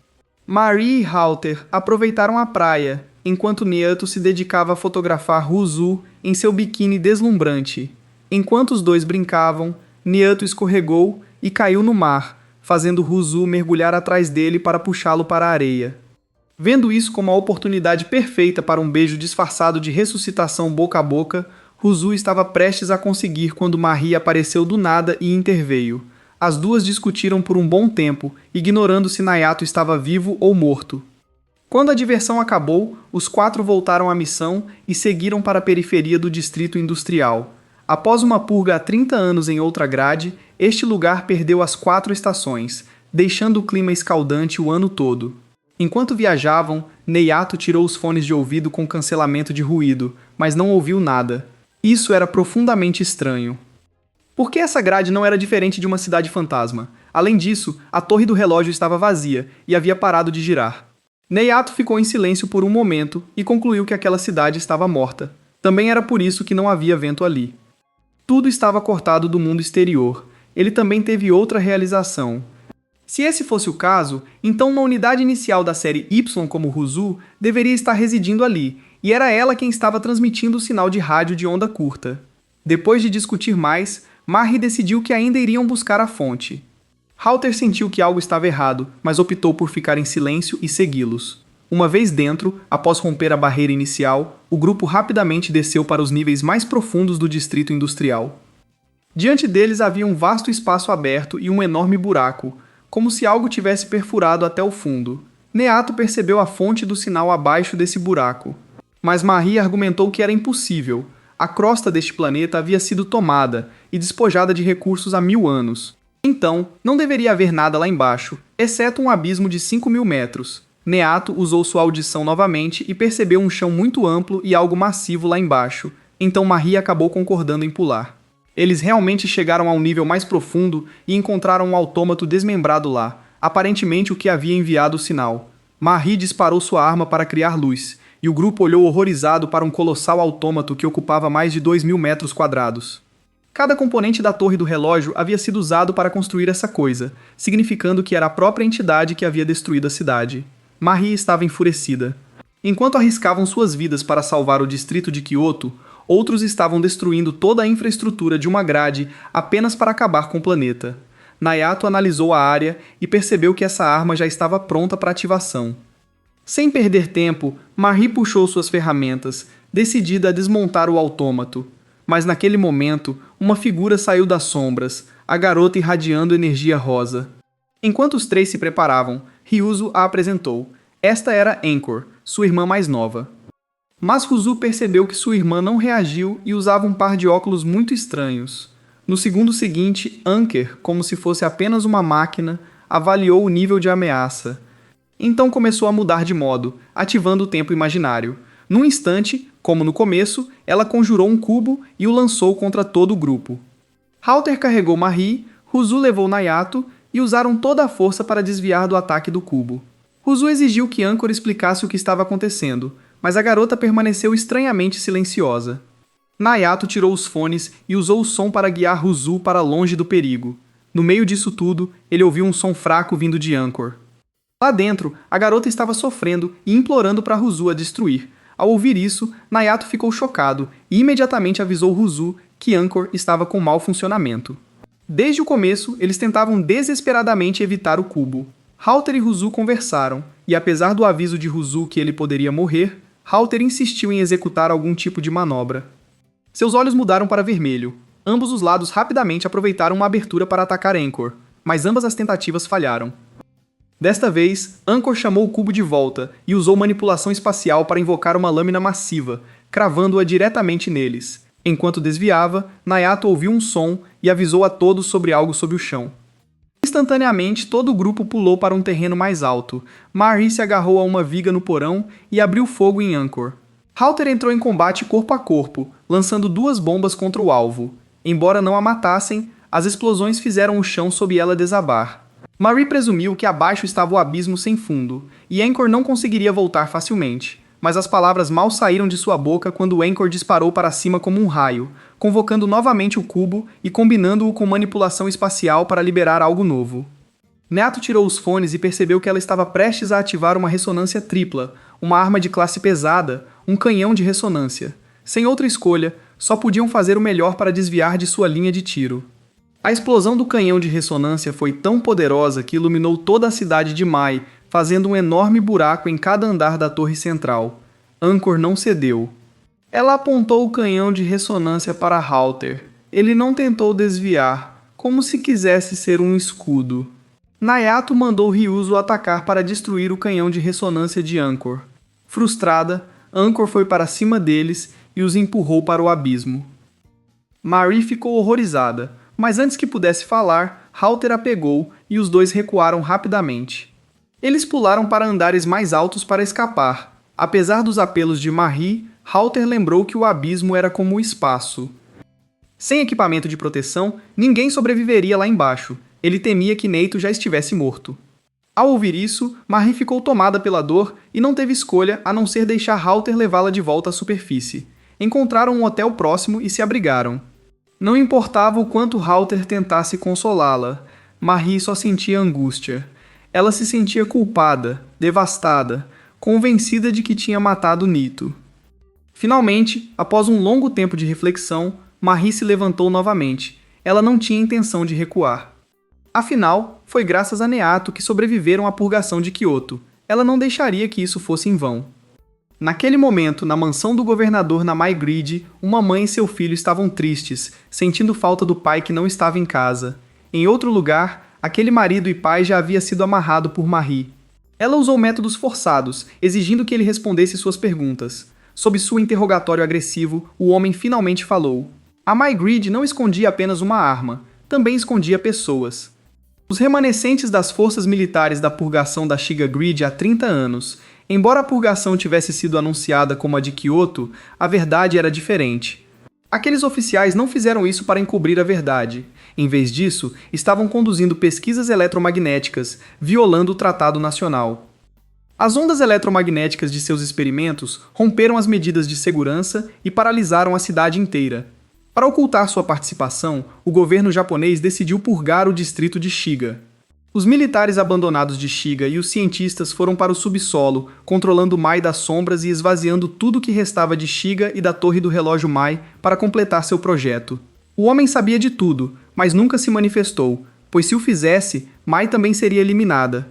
Marie e Halter aproveitaram a praia, enquanto Nayato se dedicava a fotografar Ruzu em seu biquíni deslumbrante. Enquanto os 2 brincavam, Nayato escorregou e caiu no mar, fazendo Ruzu mergulhar atrás dele para puxá-lo para a areia. Vendo isso como a oportunidade perfeita para um beijo disfarçado de ressuscitação boca a boca, Ruzu estava prestes a conseguir quando Marie apareceu do nada e interveio. As 2 discutiram por um bom tempo, ignorando se Nayato estava vivo ou morto. Quando a diversão acabou, os 4 voltaram à missão e seguiram para a periferia do distrito industrial. Após uma purga há 30 anos em outra grade, este lugar perdeu as 4 estações. deixando o clima escaldante o ano todo. Enquanto viajavam, Neiato tirou os fones de ouvido com cancelamento de ruído, mas não ouviu nada. Isso era profundamente estranho. Por que essa grade não era diferente de uma cidade fantasma? Além disso, a torre do relógio estava vazia e havia parado de girar. Neiato ficou em silêncio por um momento e concluiu que aquela cidade estava morta. Também era por isso que não havia vento ali. Tudo estava cortado do mundo exterior. Ele também teve outra realização. Se esse fosse o caso, então uma unidade inicial da série Y como Ruzu deveria estar residindo ali, e era ela quem estava transmitindo o sinal de rádio de onda curta. Depois de discutir mais, Marri decidiu que ainda iriam buscar a fonte. Halter sentiu que algo estava errado, mas optou por ficar em silêncio e segui-los. Uma vez dentro, após romper a barreira inicial, o grupo rapidamente desceu para os níveis mais profundos do distrito industrial. Diante deles havia um vasto espaço aberto e um enorme buraco, como se algo tivesse perfurado até o fundo. Neiato percebeu a fonte do sinal abaixo desse buraco. Mas Marri argumentou que era impossível. A crosta deste planeta havia sido tomada e despojada de recursos há 1000 anos. Então, não deveria haver nada lá embaixo, exceto um abismo de 5.000 metros. Neiato usou sua audição novamente e percebeu um chão muito amplo e algo massivo lá embaixo. Então Marri acabou concordando em pular. Eles realmente chegaram a um nível mais profundo e encontraram um autômato desmembrado lá, aparentemente o que havia enviado o sinal. Marri disparou sua arma para criar luz, e o grupo olhou horrorizado para um colossal autômato que ocupava mais de 2.000 metros quadrados. Cada componente da torre do relógio havia sido usado para construir essa coisa, significando que era a própria entidade que havia destruído a cidade. Marri estava enfurecida. Enquanto arriscavam suas vidas para salvar o distrito de Kyoto, outros estavam destruindo toda a infraestrutura de uma grade apenas para acabar com o planeta. Neiato analisou a área e percebeu que essa arma já estava pronta para ativação. Sem perder tempo, Marri puxou suas ferramentas, decidida a desmontar o autômato. Mas naquele momento, uma figura saiu das sombras, a garota irradiando energia rosa. Enquanto os três se preparavam, Ryuzo a apresentou. Esta era Anchor, sua irmã mais nova. Mas Ruzu percebeu que sua irmã não reagiu e usava um par de óculos muito estranhos. No segundo seguinte, Anker, como se fosse apenas uma máquina, avaliou o nível de ameaça. Então começou a mudar de modo, ativando o tempo imaginário. Num instante, como no começo, ela conjurou um cubo e o lançou contra todo o grupo. Halter carregou Marri, Ruzu levou Neiato e usaram toda a força para desviar do ataque do cubo. Ruzu exigiu que Anchor explicasse o que estava acontecendo, mas a garota permaneceu estranhamente silenciosa. Neiato tirou os fones e usou o som para guiar Ruzu para longe do perigo. No meio disso tudo, ele ouviu um som fraco vindo de Anchor. Lá dentro, a garota estava sofrendo e implorando para Ruzu a destruir. Ao ouvir isso, Neiato ficou chocado e imediatamente avisou Ruzu que Anchor estava com mau funcionamento. Desde o começo, eles tentavam desesperadamente evitar o cubo. Halter e Ruzu conversaram, e apesar do aviso de Ruzu que ele poderia morrer, Halter insistiu em executar algum tipo de manobra. Seus olhos mudaram para vermelho. Ambos os lados rapidamente aproveitaram uma abertura para atacar Anchor, mas ambas as tentativas falharam. Desta vez, Anchor chamou o cubo de volta e usou manipulação espacial para invocar uma lâmina massiva, cravando-a diretamente neles. Enquanto desviava, Neiato ouviu um som e avisou a todos sobre algo sob o chão. Instantaneamente, todo o grupo pulou para um terreno mais alto. Marri se agarrou a uma viga no porão e abriu fogo em Anchor. Halter entrou em combate corpo a corpo, lançando 2 bombas contra o alvo. Embora não a matassem, as explosões fizeram o chão sob ela desabar. Marri presumiu que abaixo estava o abismo sem fundo, e Anchor não conseguiria voltar facilmente. Mas as palavras mal saíram de sua boca quando Anchor disparou para cima como um raio, convocando novamente o cubo e combinando-o com manipulação espacial para liberar algo novo. Neiato tirou os fones e percebeu que ela estava prestes a ativar uma ressonância tripla, uma arma de classe pesada, um canhão de ressonância. Sem outra escolha, só podiam fazer o melhor para desviar de sua linha de tiro. A explosão do canhão de ressonância foi tão poderosa que iluminou toda a cidade de Mai, fazendo um enorme buraco em cada andar da torre central. Anchor não cedeu. Ela apontou o canhão de ressonância para Halter. Ele não tentou desviar, como se quisesse ser um escudo. Neiato mandou Ryuzo atacar para destruir o canhão de ressonância de Anchor. Frustrada, Anchor foi para cima deles e os empurrou para o abismo. Marri ficou horrorizada, mas antes que pudesse falar, Halter a pegou e os dois recuaram rapidamente. Eles pularam para andares mais altos para escapar. Apesar dos apelos de Marie, Halter lembrou que o abismo era como o espaço. Sem equipamento de proteção, ninguém sobreviveria lá embaixo. Ele temia que Neito já estivesse morto. Ao ouvir isso, Marie ficou tomada pela dor e não teve escolha a não ser deixar Halter levá-la de volta à superfície. Encontraram um hotel próximo e se abrigaram. Não importava o quanto Halter tentasse consolá-la, Marie só sentia angústia. Ela se sentia culpada, devastada, convencida de que tinha matado Nito. Finalmente, após um longo tempo de reflexão, Marie se levantou novamente. Ela não tinha intenção de recuar. Afinal, foi graças a Neato que sobreviveram à purgação de Kyoto. Ela não deixaria que isso fosse em vão. Naquele momento, na mansão do governador na Maigrid, uma mãe e seu filho estavam tristes, sentindo falta do pai que não estava em casa. Em outro lugar, aquele marido e pai já havia sido amarrado por Marie. Ela usou métodos forçados, exigindo que ele respondesse suas perguntas. Sob seu interrogatório agressivo, o homem finalmente falou. A Maigrid não escondia apenas uma arma, também escondia pessoas. Os remanescentes das forças militares da purgação da Shiga Grid há 30 anos. Embora a purgação tivesse sido anunciada como a de Kyoto, a verdade era diferente. Aqueles oficiais não fizeram isso para encobrir a verdade. Em vez disso, estavam conduzindo pesquisas eletromagnéticas, violando o Tratado Nacional. As ondas eletromagnéticas de seus experimentos romperam as medidas de segurança e paralisaram a cidade inteira. Para ocultar sua participação, o governo japonês decidiu purgar o distrito de Shiga. Os militares abandonados de Shiga e os cientistas foram para o subsolo, controlando Mai das sombras e esvaziando tudo o que restava de Shiga e da torre do relógio Mai para completar seu projeto. O homem sabia de tudo, mas nunca se manifestou, pois se o fizesse, Mai também seria eliminada.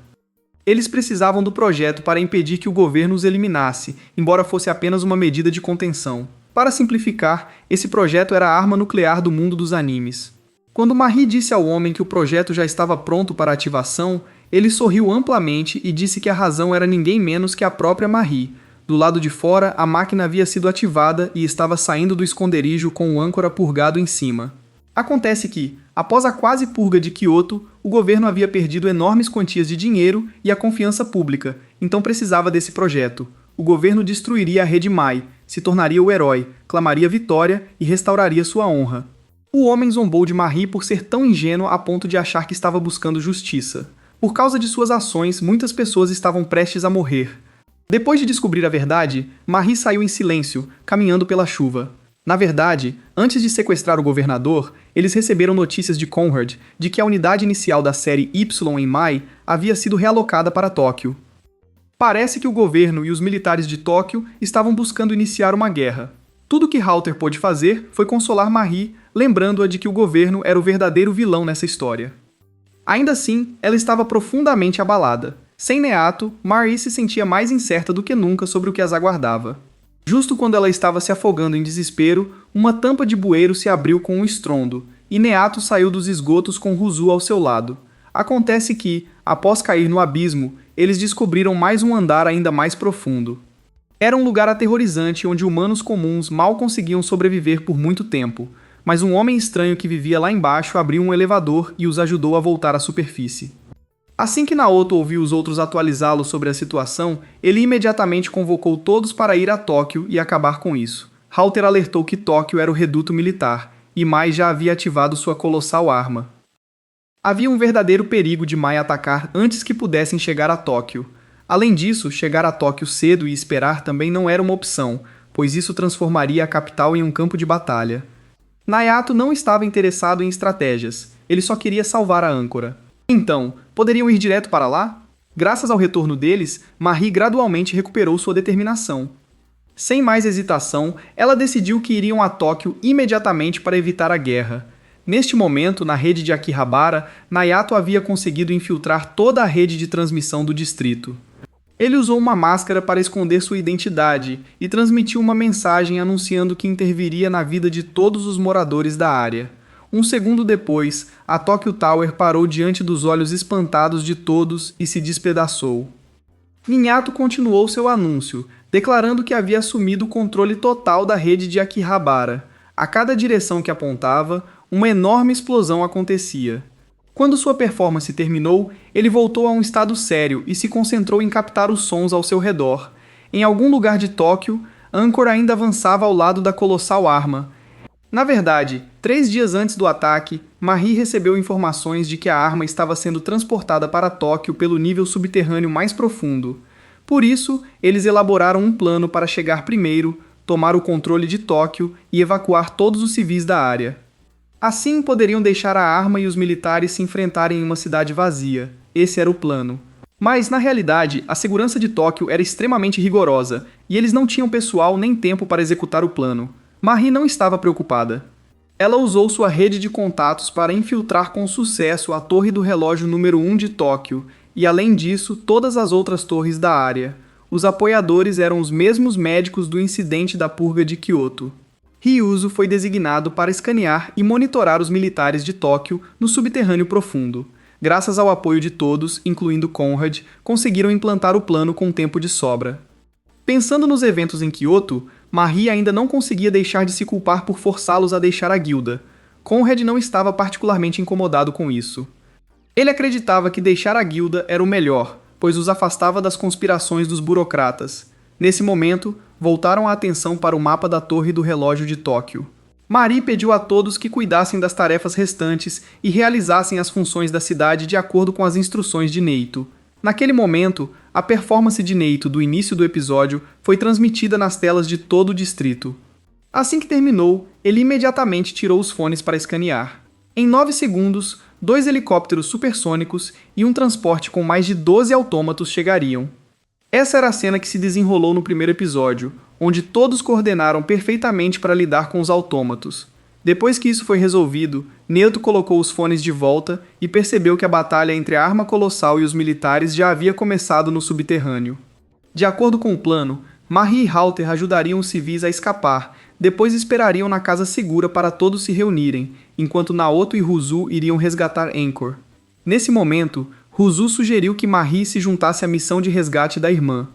Eles precisavam do projeto para impedir que o governo os eliminasse, embora fosse apenas uma medida de contenção. Para simplificar, esse projeto era a arma nuclear do mundo dos animes. Quando Marie disse ao homem que o projeto já estava pronto para ativação, ele sorriu amplamente e disse que a razão era ninguém menos que a própria Marie. Do lado de fora, a máquina havia sido ativada e estava saindo do esconderijo com o âncora purgado em cima. Acontece que, após a quase purga de Kyoto, o governo havia perdido enormes quantias de dinheiro e a confiança pública, então precisava desse projeto. O governo destruiria a rede Mai, se tornaria o herói, clamaria vitória e restauraria sua honra. O homem zombou de Marie por ser tão ingênuo a ponto de achar que estava buscando justiça. Por causa de suas ações, muitas pessoas estavam prestes a morrer. Depois de descobrir a verdade, Marie saiu em silêncio, caminhando pela chuva. Na verdade, antes de sequestrar o governador, eles receberam notícias de Conrad de que a unidade inicial da série Y em Mai havia sido realocada para Tóquio. Parece que o governo e os militares de Tóquio estavam buscando iniciar uma guerra. Tudo que Halter pôde fazer foi consolar Marie, lembrando-a de que o governo era o verdadeiro vilão nessa história. Ainda assim, ela estava profundamente abalada. Sem Neato, Marie se sentia mais incerta do que nunca sobre o que as aguardava. Justo quando ela estava se afogando em desespero, uma tampa de bueiro se abriu com um estrondo, e Neato saiu dos esgotos com Ruzu ao seu lado. Acontece que, após cair no abismo, eles descobriram mais um andar ainda mais profundo. Era um lugar aterrorizante onde humanos comuns mal conseguiam sobreviver por muito tempo, mas um homem estranho que vivia lá embaixo abriu um elevador e os ajudou a voltar à superfície. Assim que Naoto ouviu os outros atualizá-lo sobre a situação, ele imediatamente convocou todos para ir a Tóquio e acabar com isso. Halter alertou que Tóquio era o reduto militar, e Mai já havia ativado sua colossal arma. Havia um verdadeiro perigo de Mai atacar antes que pudessem chegar a Tóquio. Além disso, chegar a Tóquio cedo e esperar também não era uma opção, pois isso transformaria a capital em um campo de batalha. Nayato não estava interessado em estratégias, ele só queria salvar a âncora. Então, poderiam ir direto para lá? Graças ao retorno deles, Marie gradualmente recuperou sua determinação. Sem mais hesitação, ela decidiu que iriam a Tóquio imediatamente para evitar a guerra. Neste momento, na rede de Akihabara, Nayato havia conseguido infiltrar toda a rede de transmissão do distrito. Ele usou uma máscara para esconder sua identidade e transmitiu uma mensagem anunciando que interviria na vida de todos os moradores da área. Um segundo depois, a Tokyo Tower parou diante dos olhos espantados de todos e se despedaçou. Minato continuou seu anúncio, declarando que havia assumido o controle total da rede de Akihabara. A cada direção que apontava, uma enorme explosão acontecia. Quando sua performance terminou, ele voltou a um estado sério e se concentrou em captar os sons ao seu redor. Em algum lugar de Tóquio, Anchor ainda avançava ao lado da colossal arma. Na verdade, 3 dias antes do ataque, Marie recebeu informações de que a arma estava sendo transportada para Tóquio pelo nível subterrâneo mais profundo. Por isso, eles elaboraram um plano para chegar primeiro, tomar o controle de Tóquio e evacuar todos os civis da área. Assim, poderiam deixar a arma e os militares se enfrentarem em uma cidade vazia. Esse era o plano. Mas, na realidade, a segurança de Tóquio era extremamente rigorosa, e eles não tinham pessoal nem tempo para executar o plano. Marie não estava preocupada. Ela usou sua rede de contatos para infiltrar com sucesso a torre do relógio número 1 de Tóquio, e além disso, todas as outras torres da área. Os apoiadores eram os mesmos médicos do incidente da purga de Kyoto. Ryuzo foi designado para escanear e monitorar os militares de Tóquio no subterrâneo profundo. Graças ao apoio de todos, incluindo Conrad, conseguiram implantar o plano com tempo de sobra. Pensando nos eventos em Kyoto, Marie ainda não conseguia deixar de se culpar por forçá-los a deixar a guilda. Conrad não estava particularmente incomodado com isso. Ele acreditava que deixar a guilda era o melhor, pois os afastava das conspirações dos burocratas. Nesse momento, voltaram a atenção para o mapa da torre do relógio de Tóquio. Marie pediu a todos que cuidassem das tarefas restantes e realizassem as funções da cidade de acordo com as instruções de Neito. Naquele momento, a performance de Neito do início do episódio foi transmitida nas telas de todo o distrito. Assim que terminou, ele imediatamente tirou os fones para escanear. Em 9 segundos, 2 helicópteros supersônicos e um transporte com mais de 12 autômatos chegariam. Essa era a cena que se desenrolou no primeiro episódio, onde todos coordenaram perfeitamente para lidar com os autômatos. Depois que isso foi resolvido, Neito colocou os fones de volta e percebeu que a batalha entre a arma colossal e os militares já havia começado no subterrâneo. De acordo com o plano, Marie e Halter ajudariam os civis a escapar, depois esperariam na casa segura para todos se reunirem, enquanto Naoto e Ruzu iriam resgatar Anchor. Nesse momento, Ruzu sugeriu que Marie se juntasse à missão de resgate da irmã.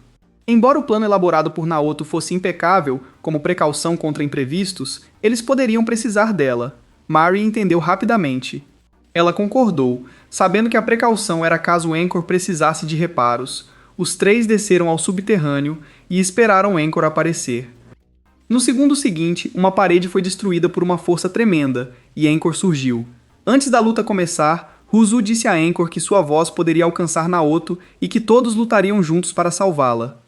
Embora o plano elaborado por Naoto fosse impecável, como precaução contra imprevistos, eles poderiam precisar dela. Marie entendeu rapidamente. Ela concordou, sabendo que a precaução era caso Anchor precisasse de reparos. Os 3 desceram ao subterrâneo e esperaram Anchor aparecer. No segundo seguinte, uma parede foi destruída por uma força tremenda, e Anchor surgiu. Antes da luta começar, Ruzu disse a Anchor que sua voz poderia alcançar Naoto e que todos lutariam juntos para salvá-la.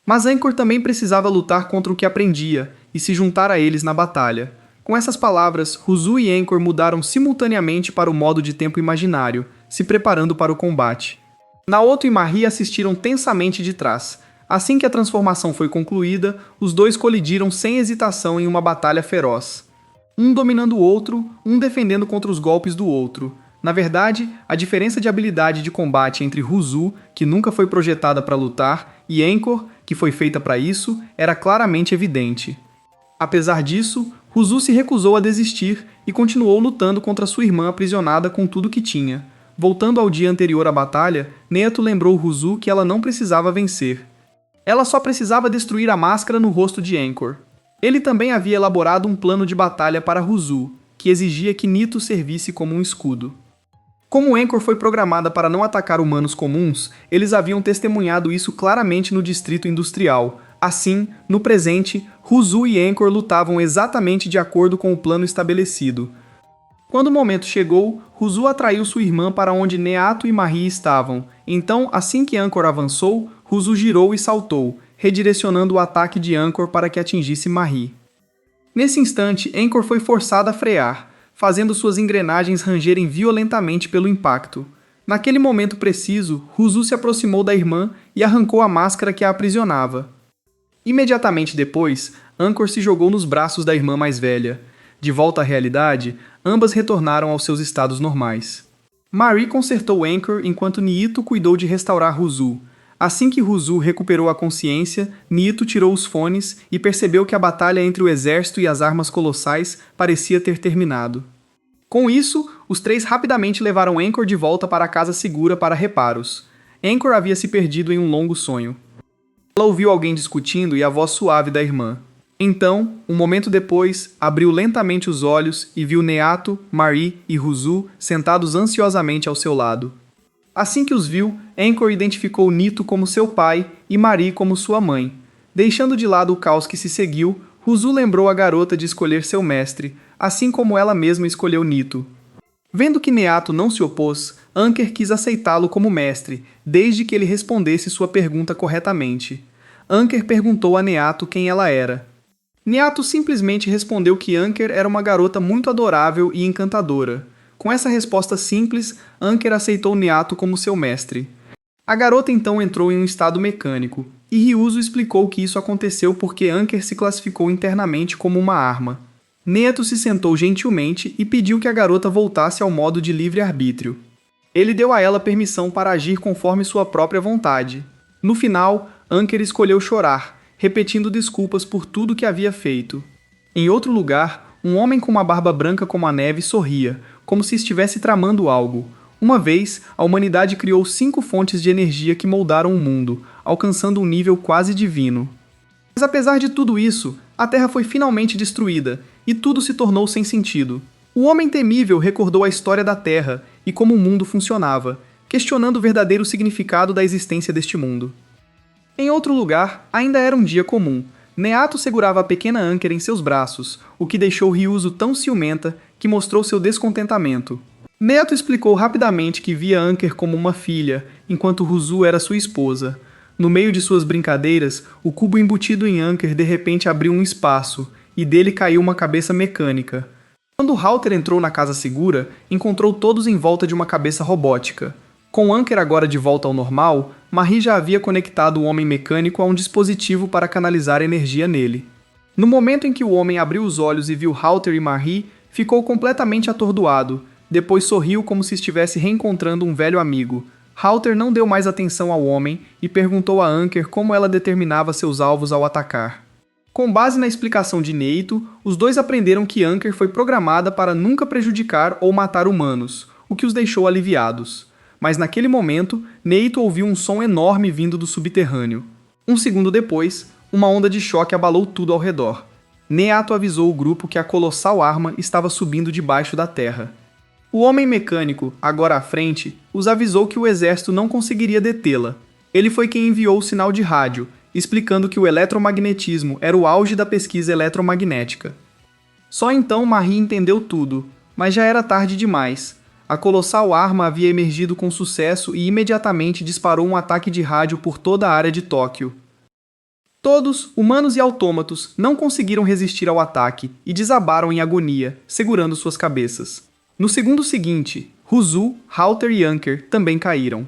Mas Anchor também precisava lutar contra o que aprendia e se juntar a eles na batalha. Com essas palavras, Ruzu e Anchor mudaram simultaneamente para o modo de tempo imaginário, se preparando para o combate. Naoto e Marie assistiram tensamente de trás. Assim que a transformação foi concluída, os dois colidiram sem hesitação em uma batalha feroz. Um dominando o outro, um defendendo contra os golpes do outro. Na verdade, a diferença de habilidade de combate entre Ruzu, que nunca foi projetada para lutar, e Anchor, que foi feita para isso, era claramente evidente. Apesar disso, Ruzu se recusou a desistir e continuou lutando contra sua irmã aprisionada com tudo que tinha. Voltando ao dia anterior à batalha, Neto lembrou Ruzu que ela não precisava vencer. Ela só precisava destruir a máscara no rosto de Anchor. Ele também havia elaborado um plano de batalha para Ruzu, que exigia que Nito servisse como um escudo. Como Anchor foi programada para não atacar humanos comuns, eles haviam testemunhado isso claramente no distrito industrial. Assim, no presente, Ruzu e Anchor lutavam exatamente de acordo com o plano estabelecido. Quando o momento chegou, Ruzu atraiu sua irmã para onde Neato e Marie estavam. Então, assim que Anchor avançou, Ruzu girou e saltou, redirecionando o ataque de Anchor para que atingisse Marie. Nesse instante, Anchor foi forçada a frear, fazendo suas engrenagens rangerem violentamente pelo impacto. Naquele momento preciso, Ruzu se aproximou da irmã e arrancou a máscara que a aprisionava. Imediatamente depois, Anchor se jogou nos braços da irmã mais velha. De volta à realidade, ambas retornaram aos seus estados normais. Marie consertou Anchor enquanto Nito cuidou de restaurar Ruzu. Assim que Ruzu recuperou a consciência, Nito tirou os fones e percebeu que a batalha entre o exército e as armas colossais parecia ter terminado. Com isso, os 3 rapidamente levaram Anchor de volta para a casa segura para reparos. Anchor havia se perdido em um longo sonho. Ela ouviu alguém discutindo e a voz suave da irmã. Então, um momento depois, abriu lentamente os olhos e viu Neato, Marie e Ruzu sentados ansiosamente ao seu lado. Assim que os viu, Anchor identificou Nito como seu pai e Marie como sua mãe. Deixando de lado o caos que se seguiu, Ruzu lembrou a garota de escolher seu mestre, assim como ela mesma escolheu Nito. Vendo que Neato não se opôs, Anchor quis aceitá-lo como mestre, desde que ele respondesse sua pergunta corretamente. Anchor perguntou a Neato quem ela era. Neato simplesmente respondeu que Anchor era uma garota muito adorável e encantadora. Com essa resposta simples, Anchor aceitou Neato como seu mestre. A garota então entrou em um estado mecânico, e Ryuzo explicou que isso aconteceu porque Anchor se classificou internamente como uma arma. Neato se sentou gentilmente e pediu que a garota voltasse ao modo de livre-arbítrio. Ele deu a ela permissão para agir conforme sua própria vontade. No final, Anchor escolheu chorar, repetindo desculpas por tudo que havia feito. Em outro lugar, um homem com uma barba branca como a neve sorria, como se estivesse tramando algo. Uma vez, a humanidade criou 5 fontes de energia que moldaram o mundo, alcançando um nível quase divino. Mas apesar de tudo isso, a Terra foi finalmente destruída, e tudo se tornou sem sentido. O Homem Temível recordou a história da Terra e como o mundo funcionava, questionando o verdadeiro significado da existência deste mundo. Em outro lugar, ainda era um dia comum. Neato segurava a pequena Anchor em seus braços, o que deixou Ryuzo tão ciumenta que mostrou seu descontentamento. Neato explicou rapidamente que via Anchor como uma filha, enquanto Ruzu era sua esposa. No meio de suas brincadeiras, o cubo embutido em Anchor de repente abriu um espaço, e dele caiu uma cabeça mecânica. Quando Halter entrou na casa segura, encontrou todos em volta de uma cabeça robótica. Com Anchor agora de volta ao normal, Marie já havia conectado o homem mecânico a um dispositivo para canalizar energia nele. No momento em que o homem abriu os olhos e viu Halter e Marie, ficou completamente atordoado, depois sorriu como se estivesse reencontrando um velho amigo. Halter não deu mais atenção ao homem e perguntou a Anchor como ela determinava seus alvos ao atacar. Com base na explicação de Neito, os dois aprenderam que Anchor foi programada para nunca prejudicar ou matar humanos, o que os deixou aliviados. Mas naquele momento, Neito ouviu um som enorme vindo do subterrâneo. Um segundo depois, uma onda de choque abalou tudo ao redor. Neato avisou o grupo que a colossal arma estava subindo debaixo da terra. O homem mecânico, agora à frente, os avisou que o exército não conseguiria detê-la. Ele foi quem enviou o sinal de rádio, explicando que o eletromagnetismo era o auge da pesquisa eletromagnética. Só então Marie entendeu tudo, mas já era tarde demais. A colossal arma havia emergido com sucesso e imediatamente disparou um ataque de rádio por toda a área de Tóquio. Todos, humanos e autômatos, não conseguiram resistir ao ataque e desabaram em agonia, segurando suas cabeças. No segundo seguinte, Ruzu, Halter e Anchor também caíram.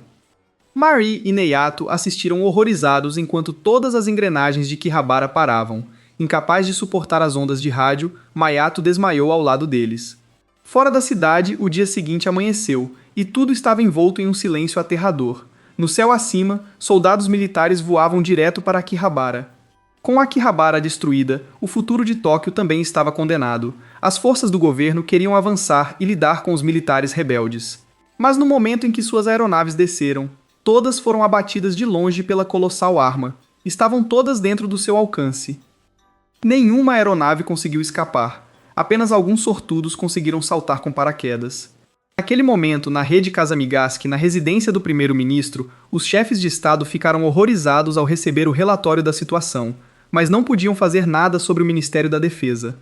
Marie e Neato assistiram horrorizados enquanto todas as engrenagens de Kihabara paravam. Incapaz de suportar as ondas de rádio, Mayato desmaiou ao lado deles. Fora da cidade, o dia seguinte amanheceu, e tudo estava envolto em um silêncio aterrador. No céu acima, soldados militares voavam direto para Akihabara. Com Akihabara destruída, o futuro de Tóquio também estava condenado. As forças do governo queriam avançar e lidar com os militares rebeldes. Mas no momento em que suas aeronaves desceram, todas foram abatidas de longe pela colossal arma. Estavam todas dentro do seu alcance. Nenhuma aeronave conseguiu escapar. Apenas alguns sortudos conseguiram saltar com paraquedas. Naquele momento, na rede Casamigasque, na residência do primeiro-ministro, os chefes de Estado ficaram horrorizados ao receber o relatório da situação, mas não podiam fazer nada sobre o Ministério da Defesa.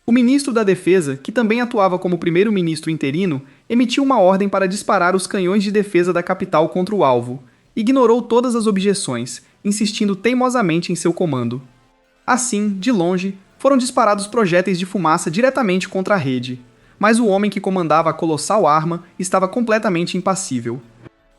O ministro da Defesa, que também atuava como primeiro-ministro interino, emitiu uma ordem para disparar os canhões de defesa da capital contra o alvo. Ignorou todas as objeções, insistindo teimosamente em seu comando. Assim, de longe, foram disparados projéteis de fumaça diretamente contra a rede. Mas o homem que comandava a colossal arma estava completamente impassível.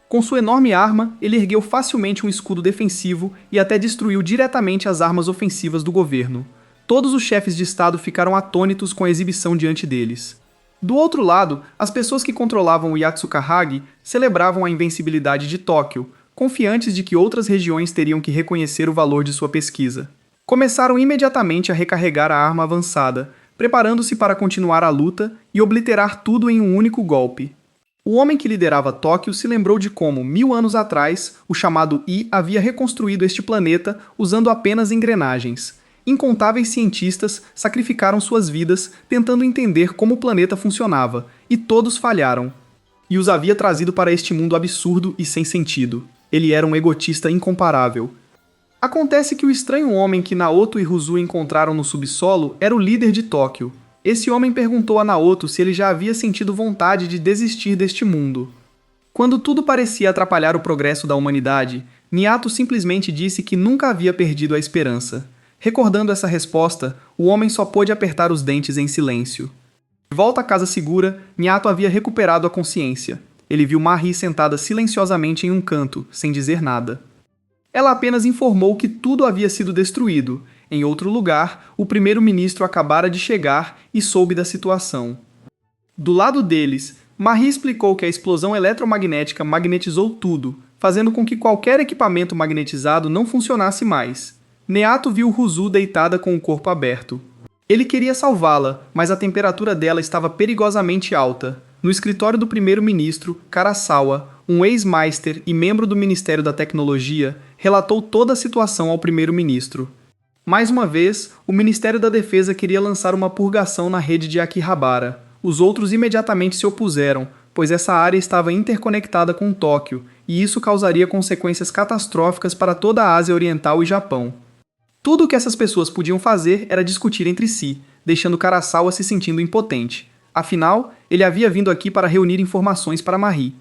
Com sua enorme arma, ele ergueu facilmente um escudo defensivo e até destruiu diretamente as armas ofensivas do governo. Todos os chefes de Estado ficaram atônitos com a exibição diante deles. Do outro lado, as pessoas que controlavam o Yatsukahagi celebravam a invencibilidade de Tóquio, confiantes de que outras regiões teriam que reconhecer o valor de sua pesquisa. Começaram imediatamente a recarregar a arma avançada, preparando-se para continuar a luta e obliterar tudo em um único golpe. O homem que liderava Tóquio se lembrou de como, 1000 anos atrás, o chamado I havia reconstruído este planeta usando apenas engrenagens. Incontáveis cientistas sacrificaram suas vidas tentando entender como o planeta funcionava, e todos falharam. E os havia trazido para este mundo absurdo e sem sentido. Ele era um egotista incomparável. Acontece que o estranho homem que Naoto e Ruzu encontraram no subsolo era o líder de Tóquio. Esse homem perguntou a Naoto se ele já havia sentido vontade de desistir deste mundo. Quando tudo parecia atrapalhar o progresso da humanidade, Niato simplesmente disse que nunca havia perdido a esperança. Recordando essa resposta, o homem só pôde apertar os dentes em silêncio. De volta à casa segura, Niato havia recuperado a consciência. Ele viu Marie sentada silenciosamente em um canto, sem dizer nada. Ela apenas informou que tudo havia sido destruído. Em outro lugar, o primeiro-ministro acabara de chegar e soube da situação. Do lado deles, Marie explicou que a explosão eletromagnética magnetizou tudo, fazendo com que qualquer equipamento magnetizado não funcionasse mais. Niato viu Ruzu deitada com o corpo aberto. Ele queria salvá-la, mas a temperatura dela estava perigosamente alta. No escritório do primeiro-ministro, Karasawa, um ex-meister e membro do Ministério da Tecnologia, relatou toda a situação ao primeiro-ministro. Mais uma vez, o Ministério da Defesa queria lançar uma purgação na rede de Akihabara. Os outros imediatamente se opuseram, pois essa área estava interconectada com Tóquio, e isso causaria consequências catastróficas para toda a Ásia Oriental e Japão. Tudo o que essas pessoas podiam fazer era discutir entre si, deixando Karasawa se sentindo impotente. Afinal, ele havia vindo aqui para reunir informações para Marie.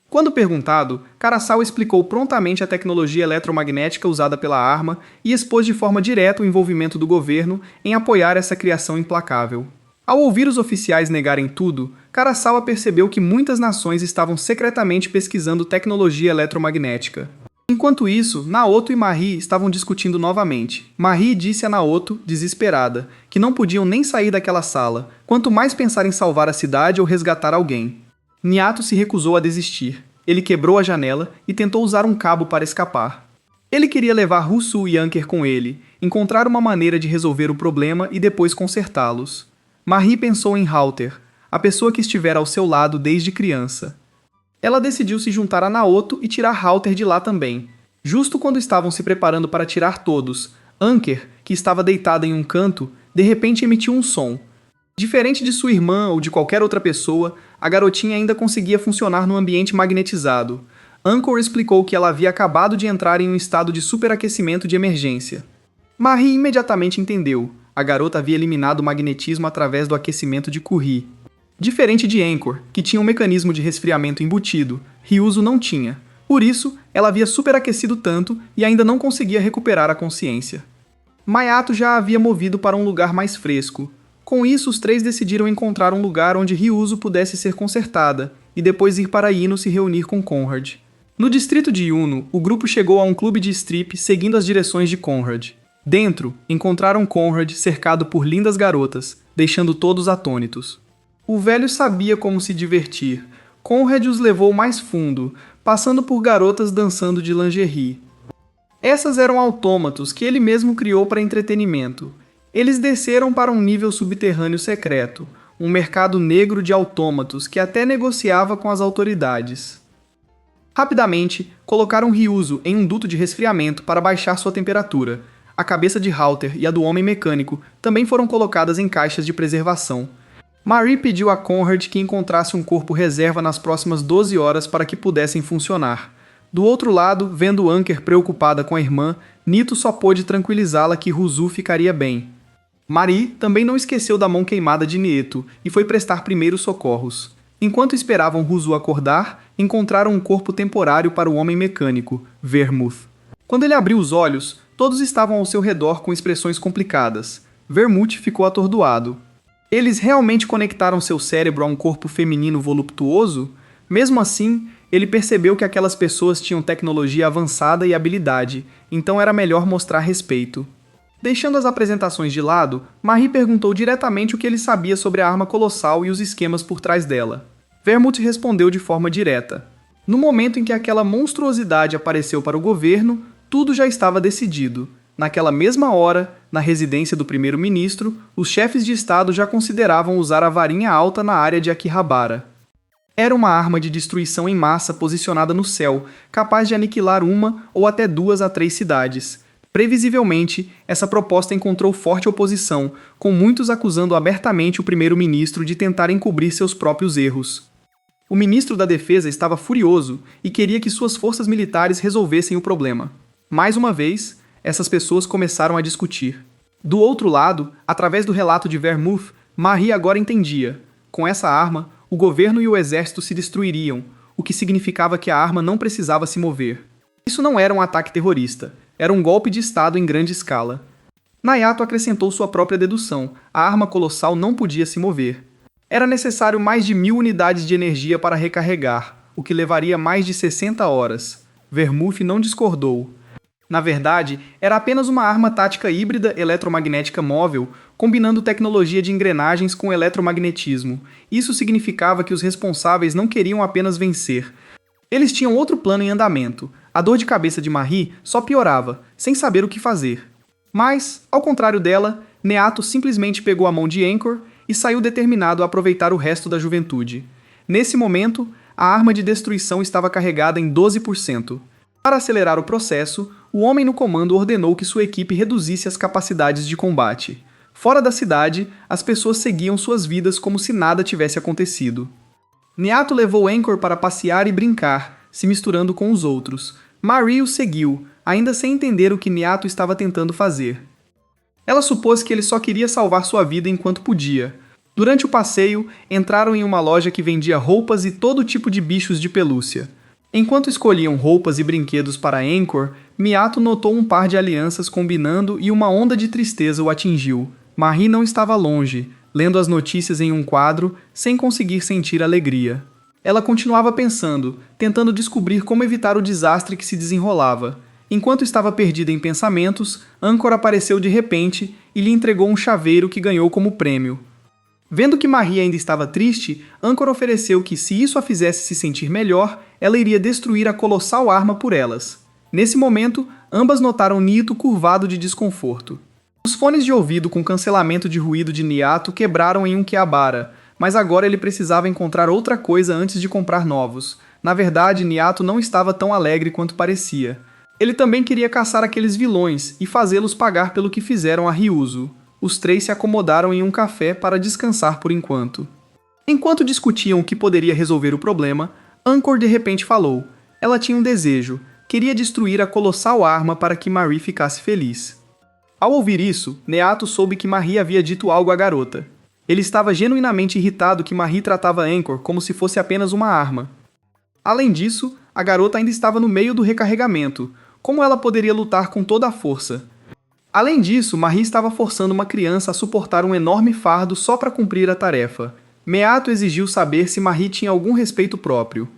Quando perguntado, Karasawa explicou prontamente a tecnologia eletromagnética usada pela arma e expôs de forma direta o envolvimento do governo em apoiar essa criação implacável. Ao ouvir os oficiais negarem tudo, Karasawa percebeu que muitas nações estavam secretamente pesquisando tecnologia eletromagnética. Enquanto isso, Naoto e Marie estavam discutindo novamente. Marie disse a Naoto, desesperada, que não podiam nem sair daquela sala, quanto mais pensar em salvar a cidade ou resgatar alguém. Niato se recusou a desistir. Ele quebrou a janela e tentou usar um cabo para escapar. Ele queria levar Rusu e Anker com ele, encontrar uma maneira de resolver o problema e depois consertá-los. Marie pensou em Halter, a pessoa que estivera ao seu lado desde criança. Ela decidiu se juntar a Naoto e tirar Halter de lá também. Justo quando estavam se preparando para tirar todos, Anker, que estava deitada em um canto, de repente emitiu um som. Diferente de sua irmã ou de qualquer outra pessoa, a garotinha ainda conseguia funcionar no ambiente magnetizado. Anker explicou que ela havia acabado de entrar em um estado de superaquecimento de emergência. Marie imediatamente entendeu. A garota havia eliminado o magnetismo através do aquecimento de Curie. Diferente de Anker, que tinha um mecanismo de resfriamento embutido, Ryuzo não tinha. Por isso, ela havia superaquecido tanto e ainda não conseguia recuperar a consciência. Mayato já a havia movido para um lugar mais fresco. Com isso, os três decidiram encontrar um lugar onde Ryuzo pudesse ser consertada, e depois ir para Ino se reunir com Conrad. No distrito de Yuno, o grupo chegou a um clube de strip seguindo as direções de Conrad. Dentro, encontraram Conrad cercado por lindas garotas, deixando todos atônitos. O velho sabia como se divertir. Conrad os levou mais fundo, passando por garotas dançando de lingerie. Essas eram autômatos que ele mesmo criou para entretenimento. Eles desceram para um nível subterrâneo secreto, um mercado negro de autômatos que até negociava com as autoridades. Rapidamente, colocaram Ryuzo em um duto de resfriamento para baixar sua temperatura. A cabeça de Halter e a do homem mecânico também foram colocadas em caixas de preservação. Marie pediu a Conrad que encontrasse um corpo reserva nas próximas 12 horas para que pudessem funcionar. Do outro lado, vendo Anker preocupada com a irmã, Nito só pôde tranquilizá-la que Ruzu ficaria bem. Marie também não esqueceu da mão queimada de Nieto e foi prestar primeiros socorros. Enquanto esperavam Ruzu acordar, encontraram um corpo temporário para o homem mecânico, Vermouth. Quando ele abriu os olhos, todos estavam ao seu redor com expressões complicadas. Vermouth ficou atordoado. Eles realmente conectaram seu cérebro a um corpo feminino voluptuoso? Mesmo assim, ele percebeu que aquelas pessoas tinham tecnologia avançada e habilidade, então era melhor mostrar respeito. Deixando as apresentações de lado, Marie perguntou diretamente o que ele sabia sobre a arma colossal e os esquemas por trás dela. Vermouth respondeu de forma direta. No momento em que aquela monstruosidade apareceu para o governo, tudo já estava decidido. Naquela mesma hora, na residência do primeiro-ministro, os chefes de estado já consideravam usar a varinha alta na área de Akihabara. Era uma arma de destruição em massa posicionada no céu, capaz de aniquilar uma ou até 2 a 3 cidades. Previsivelmente, essa proposta encontrou forte oposição, com muitos acusando abertamente o primeiro-ministro de tentar encobrir seus próprios erros. O ministro da Defesa estava furioso e queria que suas forças militares resolvessem o problema. Mais uma vez, essas pessoas começaram a discutir. Do outro lado, através do relato de Vermouth, Marie agora entendia. Com essa arma, o governo e o exército se destruiriam, o que significava que a arma não precisava se mover. Isso não era um ataque terrorista, era um golpe de Estado em grande escala. Nayato acrescentou sua própria dedução: a arma colossal não podia se mover. Era necessário mais de 1000 unidades de energia para recarregar, o que levaria mais de 60 horas. Vermouth não discordou. Na verdade, era apenas uma arma tática híbrida eletromagnética móvel, combinando tecnologia de engrenagens com eletromagnetismo. Isso significava que os responsáveis não queriam apenas vencer. Eles tinham outro plano em andamento. A dor de cabeça de Marie só piorava, sem saber o que fazer. Mas, ao contrário dela, Neato simplesmente pegou a mão de Anchor e saiu determinado a aproveitar o resto da juventude. Nesse momento, a arma de destruição estava carregada em 12%. Para acelerar o processo, o homem no comando ordenou que sua equipe reduzisse as capacidades de combate. Fora da cidade, as pessoas seguiam suas vidas como se nada tivesse acontecido. Neato levou Anchor para passear e brincar, se misturando com os outros. Marie o seguiu, ainda sem entender o que Neato estava tentando fazer. Ela supôs que ele só queria salvar sua vida enquanto podia. Durante o passeio, entraram em uma loja que vendia roupas e todo tipo de bichos de pelúcia. Enquanto escolhiam roupas e brinquedos para Anchor, Miato notou um par de alianças combinando e uma onda de tristeza o atingiu. Marie não estava longe, lendo as notícias em um quadro, sem conseguir sentir alegria. Ela continuava pensando, tentando descobrir como evitar o desastre que se desenrolava. Enquanto estava perdida em pensamentos, Anchor apareceu de repente e lhe entregou um chaveiro que ganhou como prêmio. Vendo que Marie ainda estava triste, Anchor ofereceu que, se isso a fizesse se sentir melhor, ela iria destruir a colossal arma por elas. Nesse momento, ambas notaram Nito curvado de desconforto. Os fones de ouvido com cancelamento de ruído de Niato quebraram em um Kiabara, mas agora ele precisava encontrar outra coisa antes de comprar novos. Na verdade, Niato não estava tão alegre quanto parecia. Ele também queria caçar aqueles vilões e fazê-los pagar pelo que fizeram a Ryuzo. Os três se acomodaram em um café para descansar por enquanto. Enquanto discutiam o que poderia resolver o problema, Anchor de repente falou. Ela tinha um desejo. Queria destruir a colossal arma para que Marie ficasse feliz. Ao ouvir isso, Neato soube que Marie havia dito algo à garota. Ele estava genuinamente irritado que Marie tratava Anchor como se fosse apenas uma arma. Além disso, a garota ainda estava no meio do recarregamento. Como ela poderia lutar com toda a força? Além disso, Marie estava forçando uma criança a suportar um enorme fardo só para cumprir a tarefa. Meato exigiu saber se Marie tinha algum respeito próprio.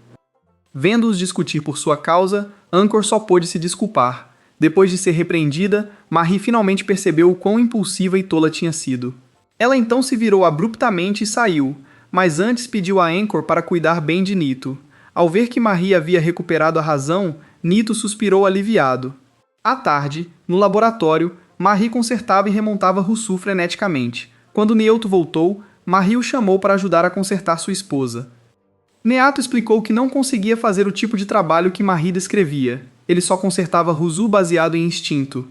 Vendo-os discutir por sua causa, Anchor só pôde se desculpar. Depois de ser repreendida, Marie finalmente percebeu o quão impulsiva e tola tinha sido. Ela então se virou abruptamente e saiu, mas antes pediu a Anchor para cuidar bem de Nito. Ao ver que Marie havia recuperado a razão, Nito suspirou aliviado. À tarde, no laboratório, Marie consertava e remontava Rusu freneticamente. Quando Neato voltou, Marie o chamou para ajudar a consertar sua esposa. Neato explicou que não conseguia fazer o tipo de trabalho que Marie descrevia. Ele só consertava Rusu baseado em instinto.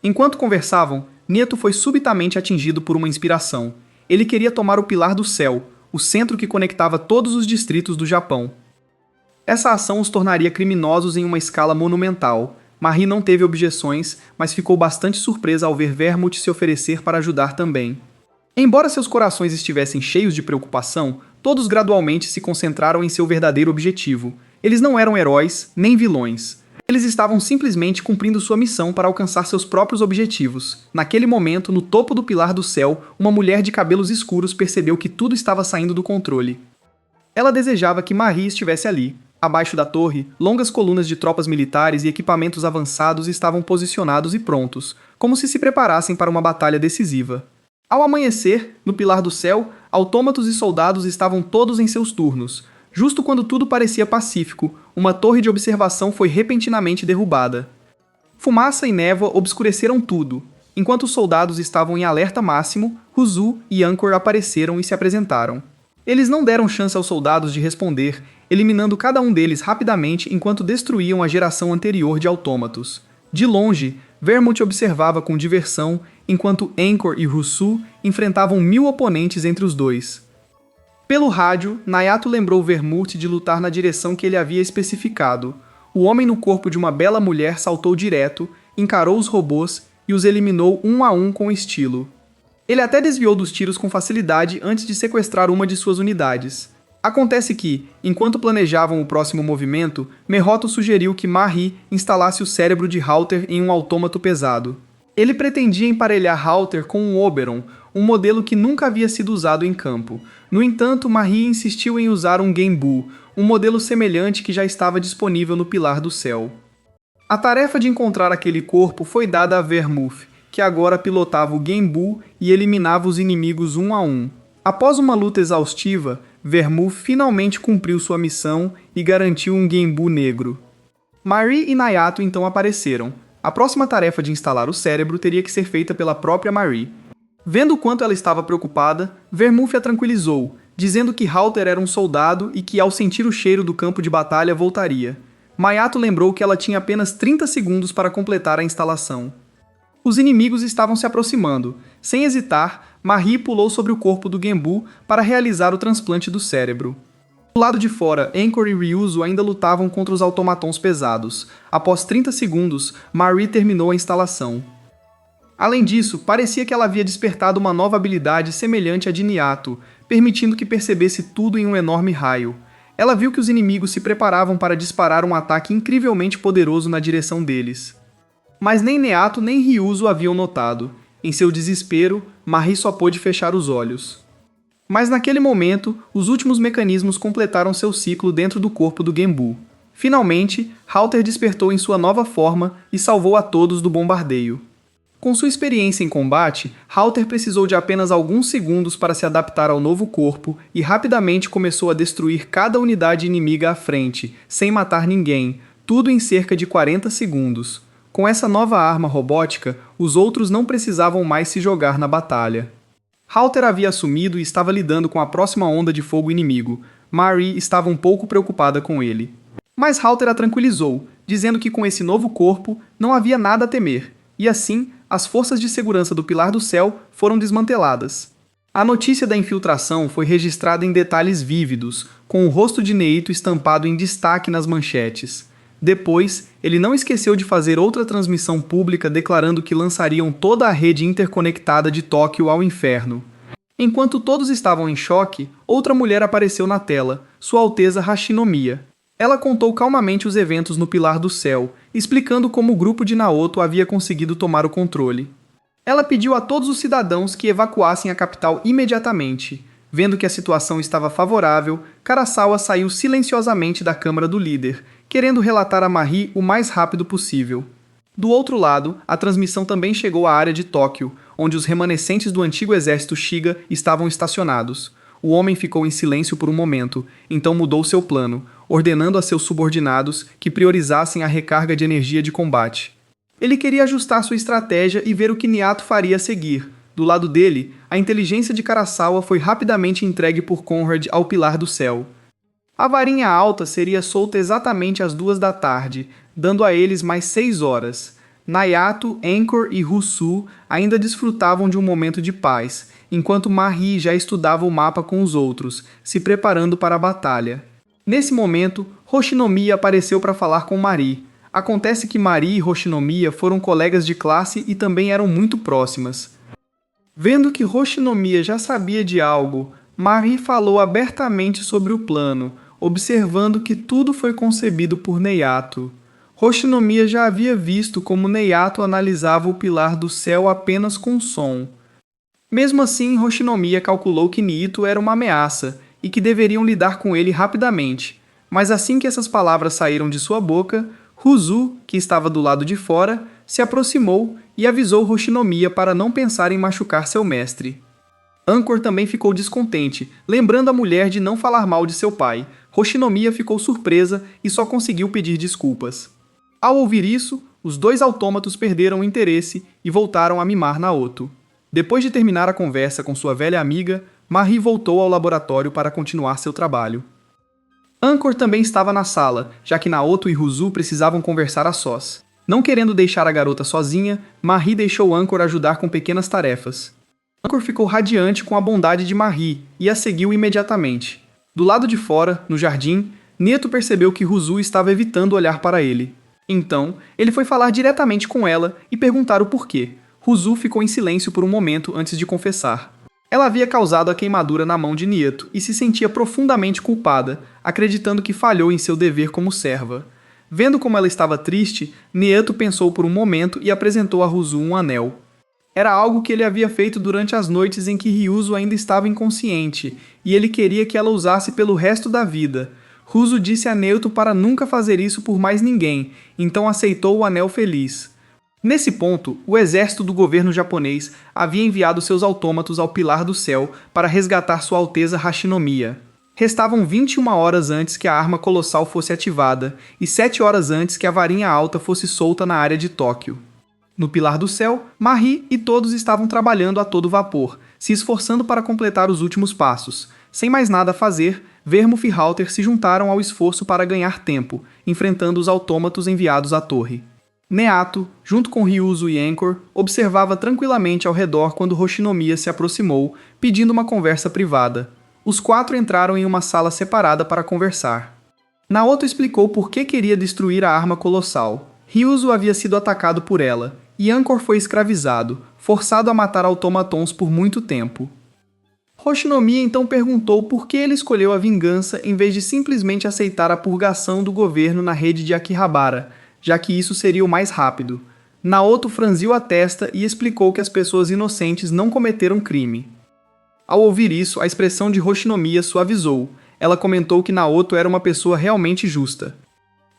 Enquanto conversavam, Neato foi subitamente atingido por uma inspiração. Ele queria tomar o Pilar do Céu, o centro que conectava todos os distritos do Japão. Essa ação os tornaria criminosos em uma escala monumental. Marie não teve objeções, mas ficou bastante surpresa ao ver Vermouth se oferecer para ajudar também. Embora seus corações estivessem cheios de preocupação, todos gradualmente se concentraram em seu verdadeiro objetivo. Eles não eram heróis, nem vilões. Eles estavam simplesmente cumprindo sua missão para alcançar seus próprios objetivos. Naquele momento, no topo do Pilar do Céu, uma mulher de cabelos escuros percebeu que tudo estava saindo do controle. Ela desejava que Marie estivesse ali. Abaixo da torre, longas colunas de tropas militares e equipamentos avançados estavam posicionados e prontos, como se preparassem para uma batalha decisiva. Ao amanhecer, no Pilar do Céu, autômatos e soldados estavam todos em seus turnos. Justo quando tudo parecia pacífico, uma torre de observação foi repentinamente derrubada. Fumaça e névoa obscureceram tudo. Enquanto os soldados estavam em alerta máximo, Rusu e Anchor apareceram e se apresentaram. Eles não deram chance aos soldados de responder, eliminando cada um deles rapidamente enquanto destruíam a geração anterior de autômatos. De longe, Vermouth observava com diversão, enquanto Anchor e Rusu enfrentavam 1000 oponentes entre os dois. Pelo rádio, Nayato lembrou Vermouth de lutar na direção que ele havia especificado. O homem no corpo de uma bela mulher saltou direto, encarou os robôs e os eliminou um a um com estilo. Ele até desviou dos tiros com facilidade antes de sequestrar uma de suas unidades. Acontece que, enquanto planejavam o próximo movimento, Mehoto sugeriu que Marie instalasse o cérebro de Halter em um autômato pesado. Ele pretendia emparelhar Halter com um Oberon, um modelo que nunca havia sido usado em campo. No entanto, Marie insistiu em usar um Genbu, um modelo semelhante que já estava disponível no Pilar do Céu. A tarefa de encontrar aquele corpo foi dada a Vermouth, que agora pilotava o Genbu e eliminava os inimigos um a um. Após uma luta exaustiva, Vermouth finalmente cumpriu sua missão e garantiu um Genbu negro. Marie e Nayato então apareceram. A próxima tarefa de instalar o cérebro teria que ser feita pela própria Marie. Vendo o quanto ela estava preocupada, Vermouth a tranquilizou, dizendo que Halter era um soldado e que, ao sentir o cheiro do campo de batalha, voltaria. Nayato lembrou que ela tinha apenas 30 segundos para completar a instalação. Os inimigos estavam se aproximando. Sem hesitar, Marie pulou sobre o corpo do Genbu para realizar o transplante do cérebro. Do lado de fora, Anchor e Ryuzo ainda lutavam contra os automatons pesados. Após 30 segundos, Marie terminou a instalação. Além disso, parecia que ela havia despertado uma nova habilidade semelhante à de Nayato, permitindo que percebesse tudo em um enorme raio. Ela viu que os inimigos se preparavam para disparar um ataque incrivelmente poderoso na direção deles. Mas nem Nayato nem Ryuzo haviam notado. Em seu desespero, Marie só pôde fechar os olhos. Mas naquele momento, os últimos mecanismos completaram seu ciclo dentro do corpo do Genbu. Finalmente, Halter despertou em sua nova forma e salvou a todos do bombardeio. Com sua experiência em combate, Halter precisou de apenas alguns segundos para se adaptar ao novo corpo e rapidamente começou a destruir cada unidade inimiga à frente, sem matar ninguém, tudo em cerca de 40 segundos. Com essa nova arma robótica, os outros não precisavam mais se jogar na batalha. Halter havia assumido e estava lidando com a próxima onda de fogo inimigo. Marie estava um pouco preocupada com ele. Mas Halter a tranquilizou, dizendo que com esse novo corpo não havia nada a temer, e assim, as forças de segurança do Pilar do Céu foram desmanteladas. A notícia da infiltração foi registrada em detalhes vívidos, com o rosto de Neito estampado em destaque nas manchetes. Depois, ele não esqueceu de fazer outra transmissão pública declarando que lançariam toda a rede interconectada de Tóquio ao inferno. Enquanto todos estavam em choque, outra mulher apareceu na tela, Sua Alteza Hashinomiya. Ela contou calmamente os eventos no Pilar do Céu, explicando como o grupo de Naoto havia conseguido tomar o controle. Ela pediu a todos os cidadãos que evacuassem a capital imediatamente. Vendo que a situação estava favorável, Karasawa saiu silenciosamente da câmara do líder, querendo relatar a Marie o mais rápido possível. Do outro lado, a transmissão também chegou à área de Tóquio, onde os remanescentes do antigo exército Shiga estavam estacionados. O homem ficou em silêncio por um momento, então mudou seu plano, ordenando a seus subordinados que priorizassem a recarga de energia de combate. Ele queria ajustar sua estratégia e ver o que Nayato faria a seguir. Do lado dele, a inteligência de Karasawa foi rapidamente entregue por Conrad ao Pilar do Céu. A varinha alta seria solta exatamente às 2 da tarde, dando a eles mais 6 horas. Nayato, Anchor e Rusu ainda desfrutavam de um momento de paz, enquanto Marie já estudava o mapa com os outros, se preparando para a batalha. Nesse momento, Hoshinomiya apareceu para falar com Marie. Acontece que Marie e Hoshinomiya foram colegas de classe e também eram muito próximas. Vendo que Hoshinomiya já sabia de algo, Marie falou abertamente sobre o plano, observando que tudo foi concebido por Nayato. Hoshinomiya já havia visto como Nayato analisava o Pilar do Céu apenas com som. Mesmo assim, Hoshinomiya calculou que Nito era uma ameaça e que deveriam lidar com ele rapidamente. Mas assim que essas palavras saíram de sua boca, Ruzu, que estava do lado de fora, se aproximou e avisou Hoshinomiya para não pensar em machucar seu mestre. Anchor também ficou descontente, lembrando a mulher de não falar mal de seu pai. Hoshinomiya ficou surpresa e só conseguiu pedir desculpas. Ao ouvir isso, os dois autômatos perderam o interesse e voltaram a mimar Naoto. Depois de terminar a conversa com sua velha amiga, Marie voltou ao laboratório para continuar seu trabalho. Anchor também estava na sala, já que Naoto e Ruzu precisavam conversar a sós. Não querendo deixar a garota sozinha, Marie deixou Anchor ajudar com pequenas tarefas. Anchor ficou radiante com a bondade de Marie e a seguiu imediatamente. Do lado de fora, no jardim, Nieto percebeu que Ruzu estava evitando olhar para ele. Então, ele foi falar diretamente com ela e perguntar o porquê. Ruzu ficou em silêncio por um momento antes de confessar. Ela havia causado a queimadura na mão de Nieto e se sentia profundamente culpada, acreditando que falhou em seu dever como serva. Vendo como ela estava triste, Nieto pensou por um momento e apresentou a Ruzu um anel. Era algo que ele havia feito durante as noites em que Ryuzo ainda estava inconsciente, e ele queria que ela usasse pelo resto da vida. Ruzu disse a Nieto para nunca fazer isso por mais ninguém, então aceitou o anel feliz. Nesse ponto, o exército do governo japonês havia enviado seus autômatos ao Pilar do Céu para resgatar Sua Alteza Hashinomiya. Restavam 21 horas antes que a arma colossal fosse ativada e 7 horas antes que a varinha alta fosse solta na área de Tóquio. No Pilar do Céu, Marie e todos estavam trabalhando a todo vapor, se esforçando para completar os últimos passos. Sem mais nada a fazer, Vermouth e Halter se juntaram ao esforço para ganhar tempo, enfrentando os autômatos enviados à torre. Neato, junto com Ryuzo e Anchor, observava tranquilamente ao redor quando Hoshinomiya se aproximou, pedindo uma conversa privada. Os 4 entraram em uma sala separada para conversar. Naoto explicou por que queria destruir a arma colossal. Ryuzo havia sido atacado por ela, e Anchor foi escravizado, forçado a matar automatons por muito tempo. Hoshinomiya então perguntou por que ele escolheu a vingança em vez de simplesmente aceitar a purgação do governo na rede de Akihabara, já que isso seria o mais rápido. Naoto franziu a testa e explicou que as pessoas inocentes não cometeram crime. Ao ouvir isso, a expressão de Hoshinomiya suavizou. Ela comentou que Naoto era uma pessoa realmente justa.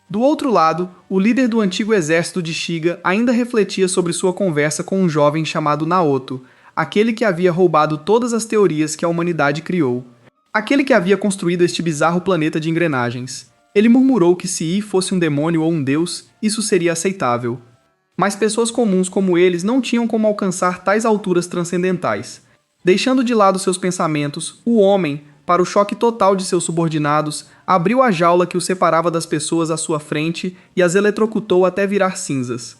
Do outro lado, o líder do antigo exército de Shiga ainda refletia sobre sua conversa com um jovem chamado Naoto, aquele que havia roubado todas as teorias que a humanidade criou. Aquele que havia construído este bizarro planeta de engrenagens. Ele murmurou que se I fosse um demônio ou um deus, isso seria aceitável. Mas pessoas comuns como eles não tinham como alcançar tais alturas transcendentais. Deixando de lado seus pensamentos, o homem, para o choque total de seus subordinados, abriu a jaula que o separava das pessoas à sua frente e as eletrocutou até virar cinzas.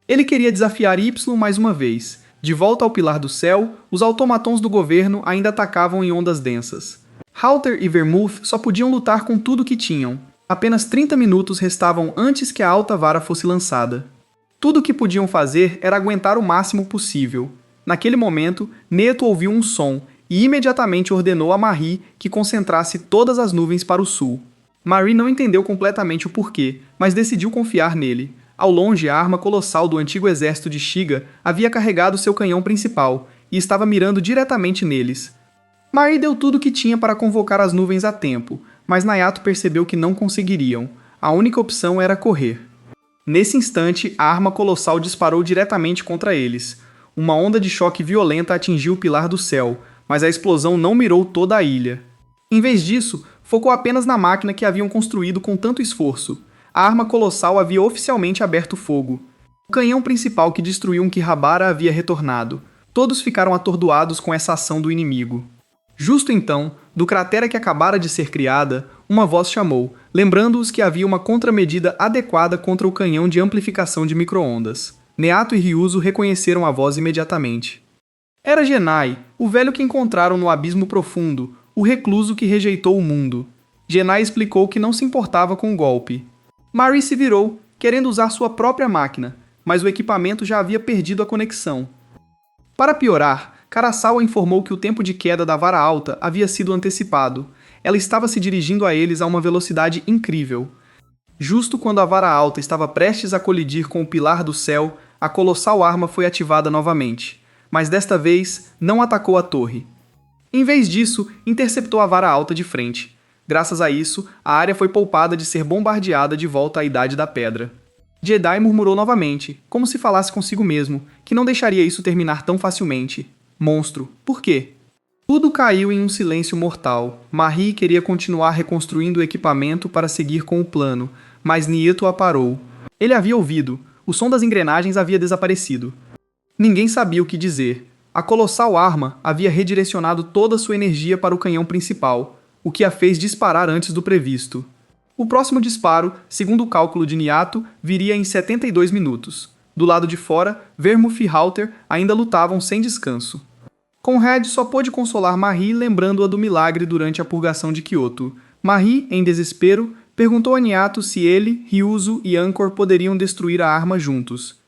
Ele queria desafiar Y mais uma vez. De volta ao Pilar do Céu, os automatons do governo ainda atacavam em ondas densas. Halter e Vermouth só podiam lutar com tudo que tinham. Apenas 30 minutos restavam antes que a alta vara fosse lançada. Tudo o que podiam fazer era aguentar o máximo possível. Naquele momento, Neto ouviu um som e imediatamente ordenou a Marie que concentrasse todas as nuvens para o sul. Marie não entendeu completamente o porquê, mas decidiu confiar nele. Ao longe, a arma colossal do antigo exército de Shiga havia carregado seu canhão principal e estava mirando diretamente neles. Marie deu tudo o que tinha para convocar as nuvens a tempo, mas Nayato percebeu que não conseguiriam. A única opção era correr. Nesse instante, a arma colossal disparou diretamente contra eles. Uma onda de choque violenta atingiu o Pilar do Céu, mas a explosão não mirou toda a ilha. Em vez disso, focou apenas na máquina que haviam construído com tanto esforço. A arma colossal havia oficialmente aberto fogo. O canhão principal que destruiu um Kihabara havia retornado. Todos ficaram atordoados com essa ação do inimigo. Justo então, do cratera que acabara de ser criada, uma voz chamou, lembrando-os que havia uma contramedida adequada contra o canhão de amplificação de micro-ondas. Neato e Ryuzo reconheceram a voz imediatamente. Era Genai, o velho que encontraram no abismo profundo, o recluso que rejeitou o mundo. Genai explicou que não se importava com o golpe. Marie se virou, querendo usar sua própria máquina, mas o equipamento já havia perdido a conexão. Para piorar, Karasawa informou que o tempo de queda da vara alta havia sido antecipado. Ela estava se dirigindo a eles a uma velocidade incrível. Justo quando a vara alta estava prestes a colidir com o Pilar do Céu, a colossal arma foi ativada novamente, mas desta vez não atacou a torre. Em vez disso, interceptou a vara alta de frente. Graças a isso, a área foi poupada de ser bombardeada de volta à Idade da Pedra. Jedi murmurou novamente, como se falasse consigo mesmo, que não deixaria isso terminar tão facilmente. Monstro, por quê? Tudo caiu em um silêncio mortal. Marie queria continuar reconstruindo o equipamento para seguir com o plano, mas Nieto a parou. Ele havia ouvido. O som das engrenagens havia desaparecido. Ninguém sabia o que dizer. A colossal arma havia redirecionado toda sua energia para o canhão principal, o que a fez disparar antes do previsto. O próximo disparo, segundo o cálculo de Niato, viria em 72 minutos. Do lado de fora, Vermouth e Halter ainda lutavam sem descanso. Conrad só pôde consolar Marie lembrando-a do milagre durante a purgação de Kyoto. Marie, em desespero, perguntou a Niato se ele, Ryuzo e Anchor poderiam destruir a arma juntos.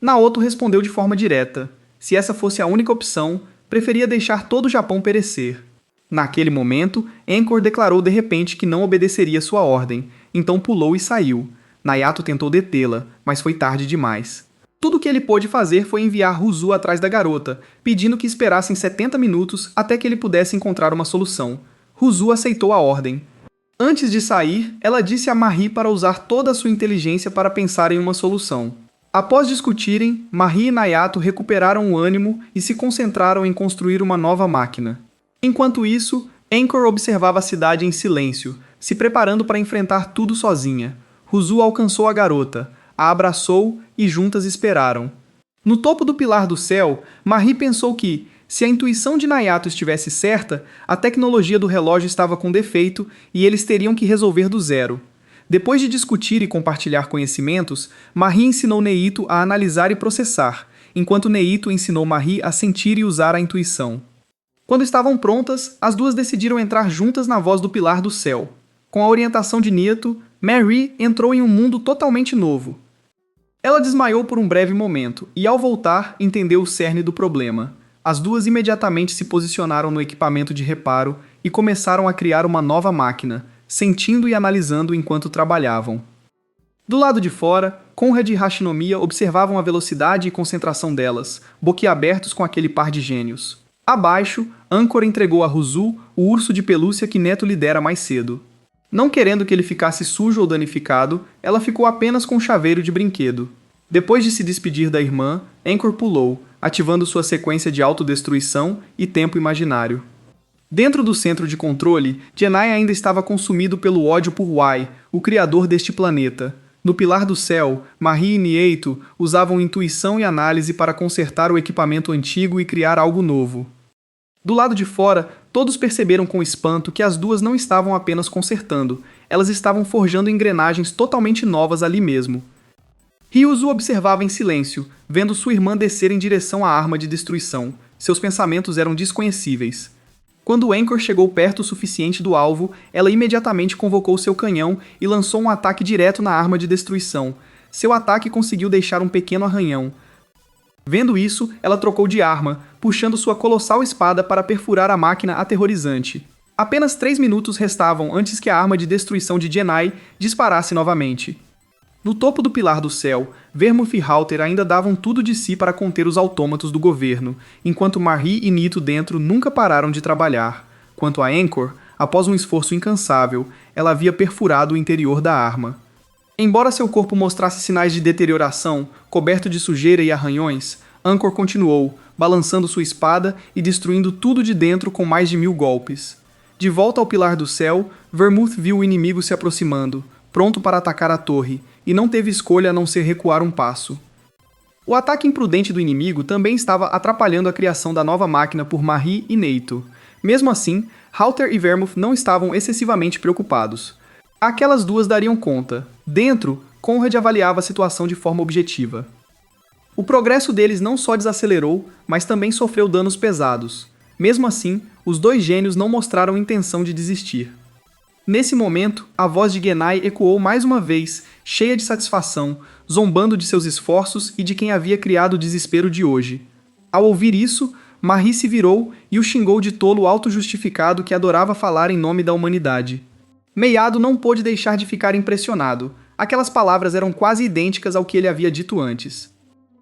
Naoto respondeu de forma direta. Se essa fosse a única opção, preferia deixar todo o Japão perecer. Naquele momento, Anchor declarou de repente que não obedeceria sua ordem, então pulou e saiu. Nayato tentou detê-la, mas foi tarde demais. Tudo o que ele pôde fazer foi enviar Ruzu atrás da garota, pedindo que esperassem 70 minutos até que ele pudesse encontrar uma solução. Ruzu aceitou a ordem. Antes de sair, ela disse a Marie para usar toda a sua inteligência para pensar em uma solução. Após discutirem, Marie e Nayato recuperaram o ânimo e se concentraram em construir uma nova máquina. Enquanto isso, Anchor observava a cidade em silêncio, se preparando para enfrentar tudo sozinha. Ruzu alcançou a garota, a abraçou e juntas esperaram. No topo do pilar do céu, Marie pensou que, se a intuição de Nayato estivesse certa, a tecnologia do relógio estava com defeito e eles teriam que resolver do zero. Depois de discutir e compartilhar conhecimentos, Marie ensinou Neito a analisar e processar, enquanto Neito ensinou Marie a sentir e usar a intuição. Quando estavam prontas, as duas decidiram entrar juntas na voz do Pilar do Céu. Com a orientação de Neito, Marie entrou em um mundo totalmente novo. Ela desmaiou por um breve momento e, ao voltar, entendeu o cerne do problema. As duas imediatamente se posicionaram no equipamento de reparo e começaram a criar uma nova máquina, sentindo e analisando enquanto trabalhavam. Do lado de fora, Conrad e Hashinomiya observavam a velocidade e concentração delas, boquiabertos com aquele par de gênios. Abaixo, Anchor entregou a Ruzu o urso de pelúcia que Neto lhe dera mais cedo. Não querendo que ele ficasse sujo ou danificado, ela ficou apenas com um chaveiro de brinquedo. Depois de se despedir da irmã, Anchor pulou, ativando sua sequência de autodestruição e tempo imaginário. Dentro do centro de controle, Genai ainda estava consumido pelo ódio por Y, o criador deste planeta. No Pilar do Céu, Marie e Neito usavam intuição e análise para consertar o equipamento antigo e criar algo novo. Do lado de fora, todos perceberam com espanto que as duas não estavam apenas consertando, elas estavam forjando engrenagens totalmente novas ali mesmo. Ryuzo observava em silêncio, vendo sua irmã descer em direção à arma de destruição. Seus pensamentos eram desconhecíveis. Quando Anchor chegou perto o suficiente do alvo, ela imediatamente convocou seu canhão e lançou um ataque direto na arma de destruição. Seu ataque conseguiu deixar um pequeno arranhão. Vendo isso, ela trocou de arma, puxando sua colossal espada para perfurar a máquina aterrorizante. Apenas 3 minutos restavam antes que a arma de destruição de Genai disparasse novamente. No topo do Pilar do Céu, Vermouth e Halter ainda davam tudo de si para conter os autômatos do governo, enquanto Marie e Nito dentro nunca pararam de trabalhar. Quanto a Anchor, após um esforço incansável, ela havia perfurado o interior da arma. Embora seu corpo mostrasse sinais de deterioração, coberto de sujeira e arranhões, Anchor continuou, balançando sua espada e destruindo tudo de dentro com mais de 1000 golpes. De volta ao Pilar do Céu, Vermouth viu o inimigo se aproximando, pronto para atacar a torre, e não teve escolha a não ser recuar um passo. O ataque imprudente do inimigo também estava atrapalhando a criação da nova máquina por Marie e Neito. Mesmo assim, Halter e Vermouth não estavam excessivamente preocupados. Aquelas duas dariam conta. Dentro, Conrad avaliava a situação de forma objetiva. O progresso deles não só desacelerou, mas também sofreu danos pesados. Mesmo assim, os dois gênios não mostraram intenção de desistir. Nesse momento, a voz de Genai ecoou mais uma vez, cheia de satisfação, zombando de seus esforços e de quem havia criado o desespero de hoje. Ao ouvir isso, Marie se virou e o xingou de tolo auto-justificado que adorava falar em nome da humanidade. Meiado não pôde deixar de ficar impressionado. Aquelas palavras eram quase idênticas ao que ele havia dito antes.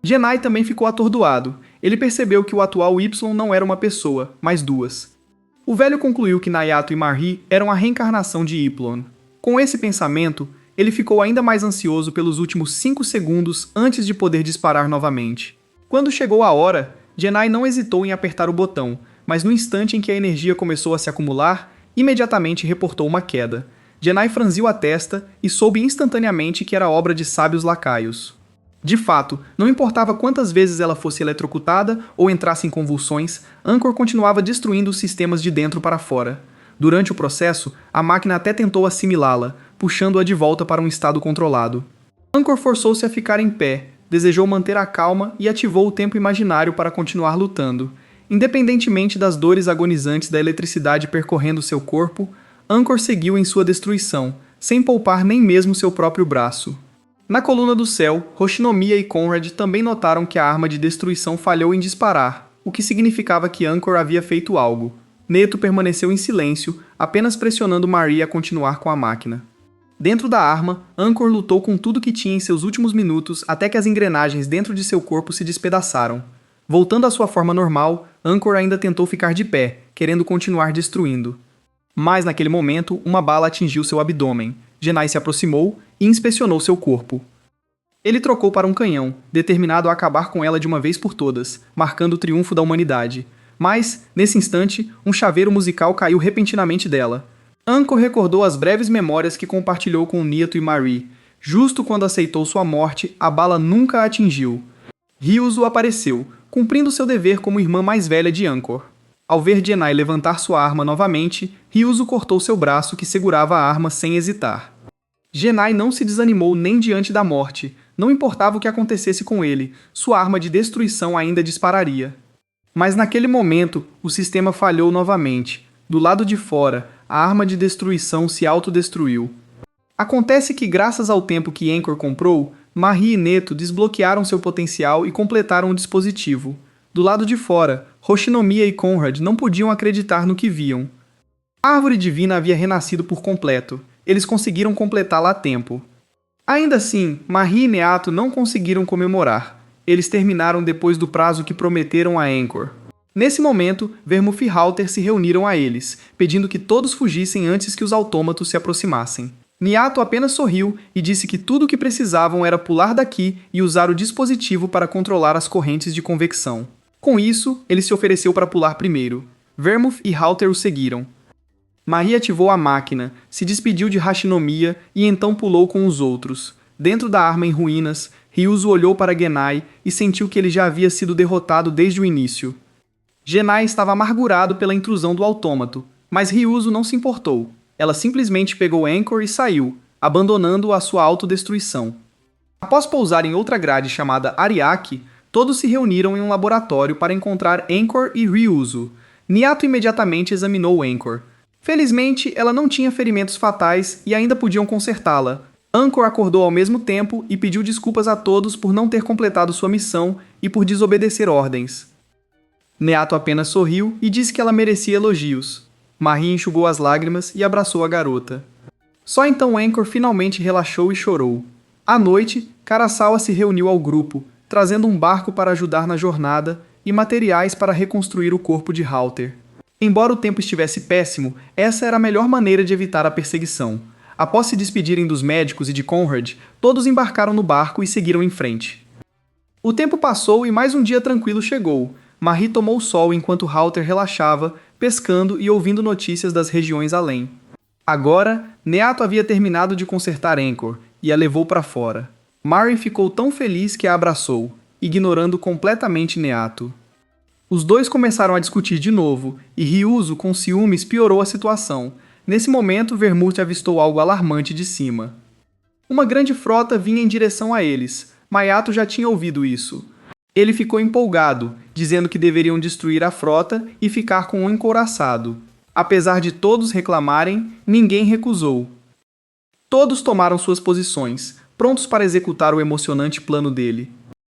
Genai também ficou atordoado. Ele percebeu que o atual Y não era uma pessoa, mas duas. O velho concluiu que Nayato e Marie eram a reencarnação de Ypsilon. Com esse pensamento, ele ficou ainda mais ansioso pelos últimos 5 segundos antes de poder disparar novamente. Quando chegou a hora, Genai não hesitou em apertar o botão, mas no instante em que a energia começou a se acumular, imediatamente reportou uma queda. Genai franziu a testa e soube instantaneamente que era obra de sábios lacaios. De fato, não importava quantas vezes ela fosse eletrocutada ou entrasse em convulsões, Anchor continuava destruindo os sistemas de dentro para fora. Durante o processo, a máquina até tentou assimilá-la, puxando-a de volta para um estado controlado. Anchor forçou-se a ficar em pé, desejou manter a calma e ativou o tempo imaginário para continuar lutando. Independentemente das dores agonizantes da eletricidade percorrendo seu corpo, Anchor seguiu em sua destruição, sem poupar nem mesmo seu próprio braço. Na coluna do céu, Hoshinomiya e Conrad também notaram que a arma de destruição falhou em disparar, o que significava que Anchor havia feito algo. Neto permaneceu em silêncio, apenas pressionando Marie a continuar com a máquina. Dentro da arma, Anchor lutou com tudo que tinha em seus últimos minutos até que as engrenagens dentro de seu corpo se despedaçaram. Voltando à sua forma normal, Anchor ainda tentou ficar de pé, querendo continuar destruindo. Mas naquele momento, uma bala atingiu seu abdômen. Genai se aproximou e inspecionou seu corpo. Ele trocou para um canhão, determinado a acabar com ela de uma vez por todas, marcando o triunfo da humanidade. Mas, nesse instante, um chaveiro musical caiu repentinamente dela. Anchor recordou as breves memórias que compartilhou com Nieto e Marie. Justo quando aceitou sua morte, a bala nunca a atingiu. Ryuzo apareceu, cumprindo seu dever como irmã mais velha de Anchor. Ao ver Genai levantar sua arma novamente, Ryuzo cortou seu braço que segurava a arma sem hesitar. Genai não se desanimou nem diante da morte. Não importava o que acontecesse com ele, sua arma de destruição ainda dispararia. Mas naquele momento, o sistema falhou novamente. Do lado de fora, a arma de destruição se autodestruiu. Acontece que, graças ao tempo que Anchor comprou, Marie e Neto desbloquearam seu potencial e completaram o dispositivo. Do lado de fora, Hoshinomiya e Conrad não podiam acreditar no que viam. A árvore divina havia renascido por completo. Eles conseguiram completá-la a tempo. Ainda assim, Marie e Neato não conseguiram comemorar. Eles terminaram depois do prazo que prometeram a Anchor. Nesse momento, Vermouth e Halter se reuniram a eles, pedindo que todos fugissem antes que os autômatos se aproximassem. Niato apenas sorriu e disse que tudo o que precisavam era pular daqui e usar o dispositivo para controlar as correntes de convecção. Com isso, ele se ofereceu para pular primeiro. Vermouth e Halter o seguiram. Marie ativou a máquina, se despediu de Hoshinomiya e então pulou com os outros. Dentro da arma em ruínas, Ryuzo olhou para Genai e sentiu que ele já havia sido derrotado desde o início. Genai estava amargurado pela intrusão do autômato, mas Ryuzo não se importou. Ela simplesmente pegou Anchor e saiu, abandonando-o à sua autodestruição. Após pousar em outra grade chamada Ariake, todos se reuniram em um laboratório para encontrar Anchor e Ryuzo. Niato imediatamente examinou Anchor. Felizmente, ela não tinha ferimentos fatais e ainda podiam consertá-la. Anchor acordou ao mesmo tempo e pediu desculpas a todos por não ter completado sua missão e por desobedecer ordens. Neato apenas sorriu e disse que ela merecia elogios. Marie enxugou as lágrimas e abraçou a garota. Só então Anchor finalmente relaxou e chorou. À noite, Karasawa se reuniu ao grupo, trazendo um barco para ajudar na jornada e materiais para reconstruir o corpo de Halter. Embora o tempo estivesse péssimo, essa era a melhor maneira de evitar a perseguição. Após se despedirem dos médicos e de Conrad, todos embarcaram no barco e seguiram em frente. O tempo passou e mais um dia tranquilo chegou. Marie tomou o sol enquanto Halter relaxava, pescando e ouvindo notícias das regiões além. Agora, Neato havia terminado de consertar Anchor e a levou para fora. Marie ficou tão feliz que a abraçou, ignorando completamente Neato. Os dois começaram a discutir de novo, e Ryuzo, com ciúmes, piorou a situação. Nesse momento, Vermouth avistou algo alarmante de cima. Uma grande frota vinha em direção a eles. Mayato já tinha ouvido isso. Ele ficou empolgado, dizendo que deveriam destruir a frota e ficar com um encouraçado. Apesar de todos reclamarem, ninguém recusou. Todos tomaram suas posições, prontos para executar o emocionante plano dele.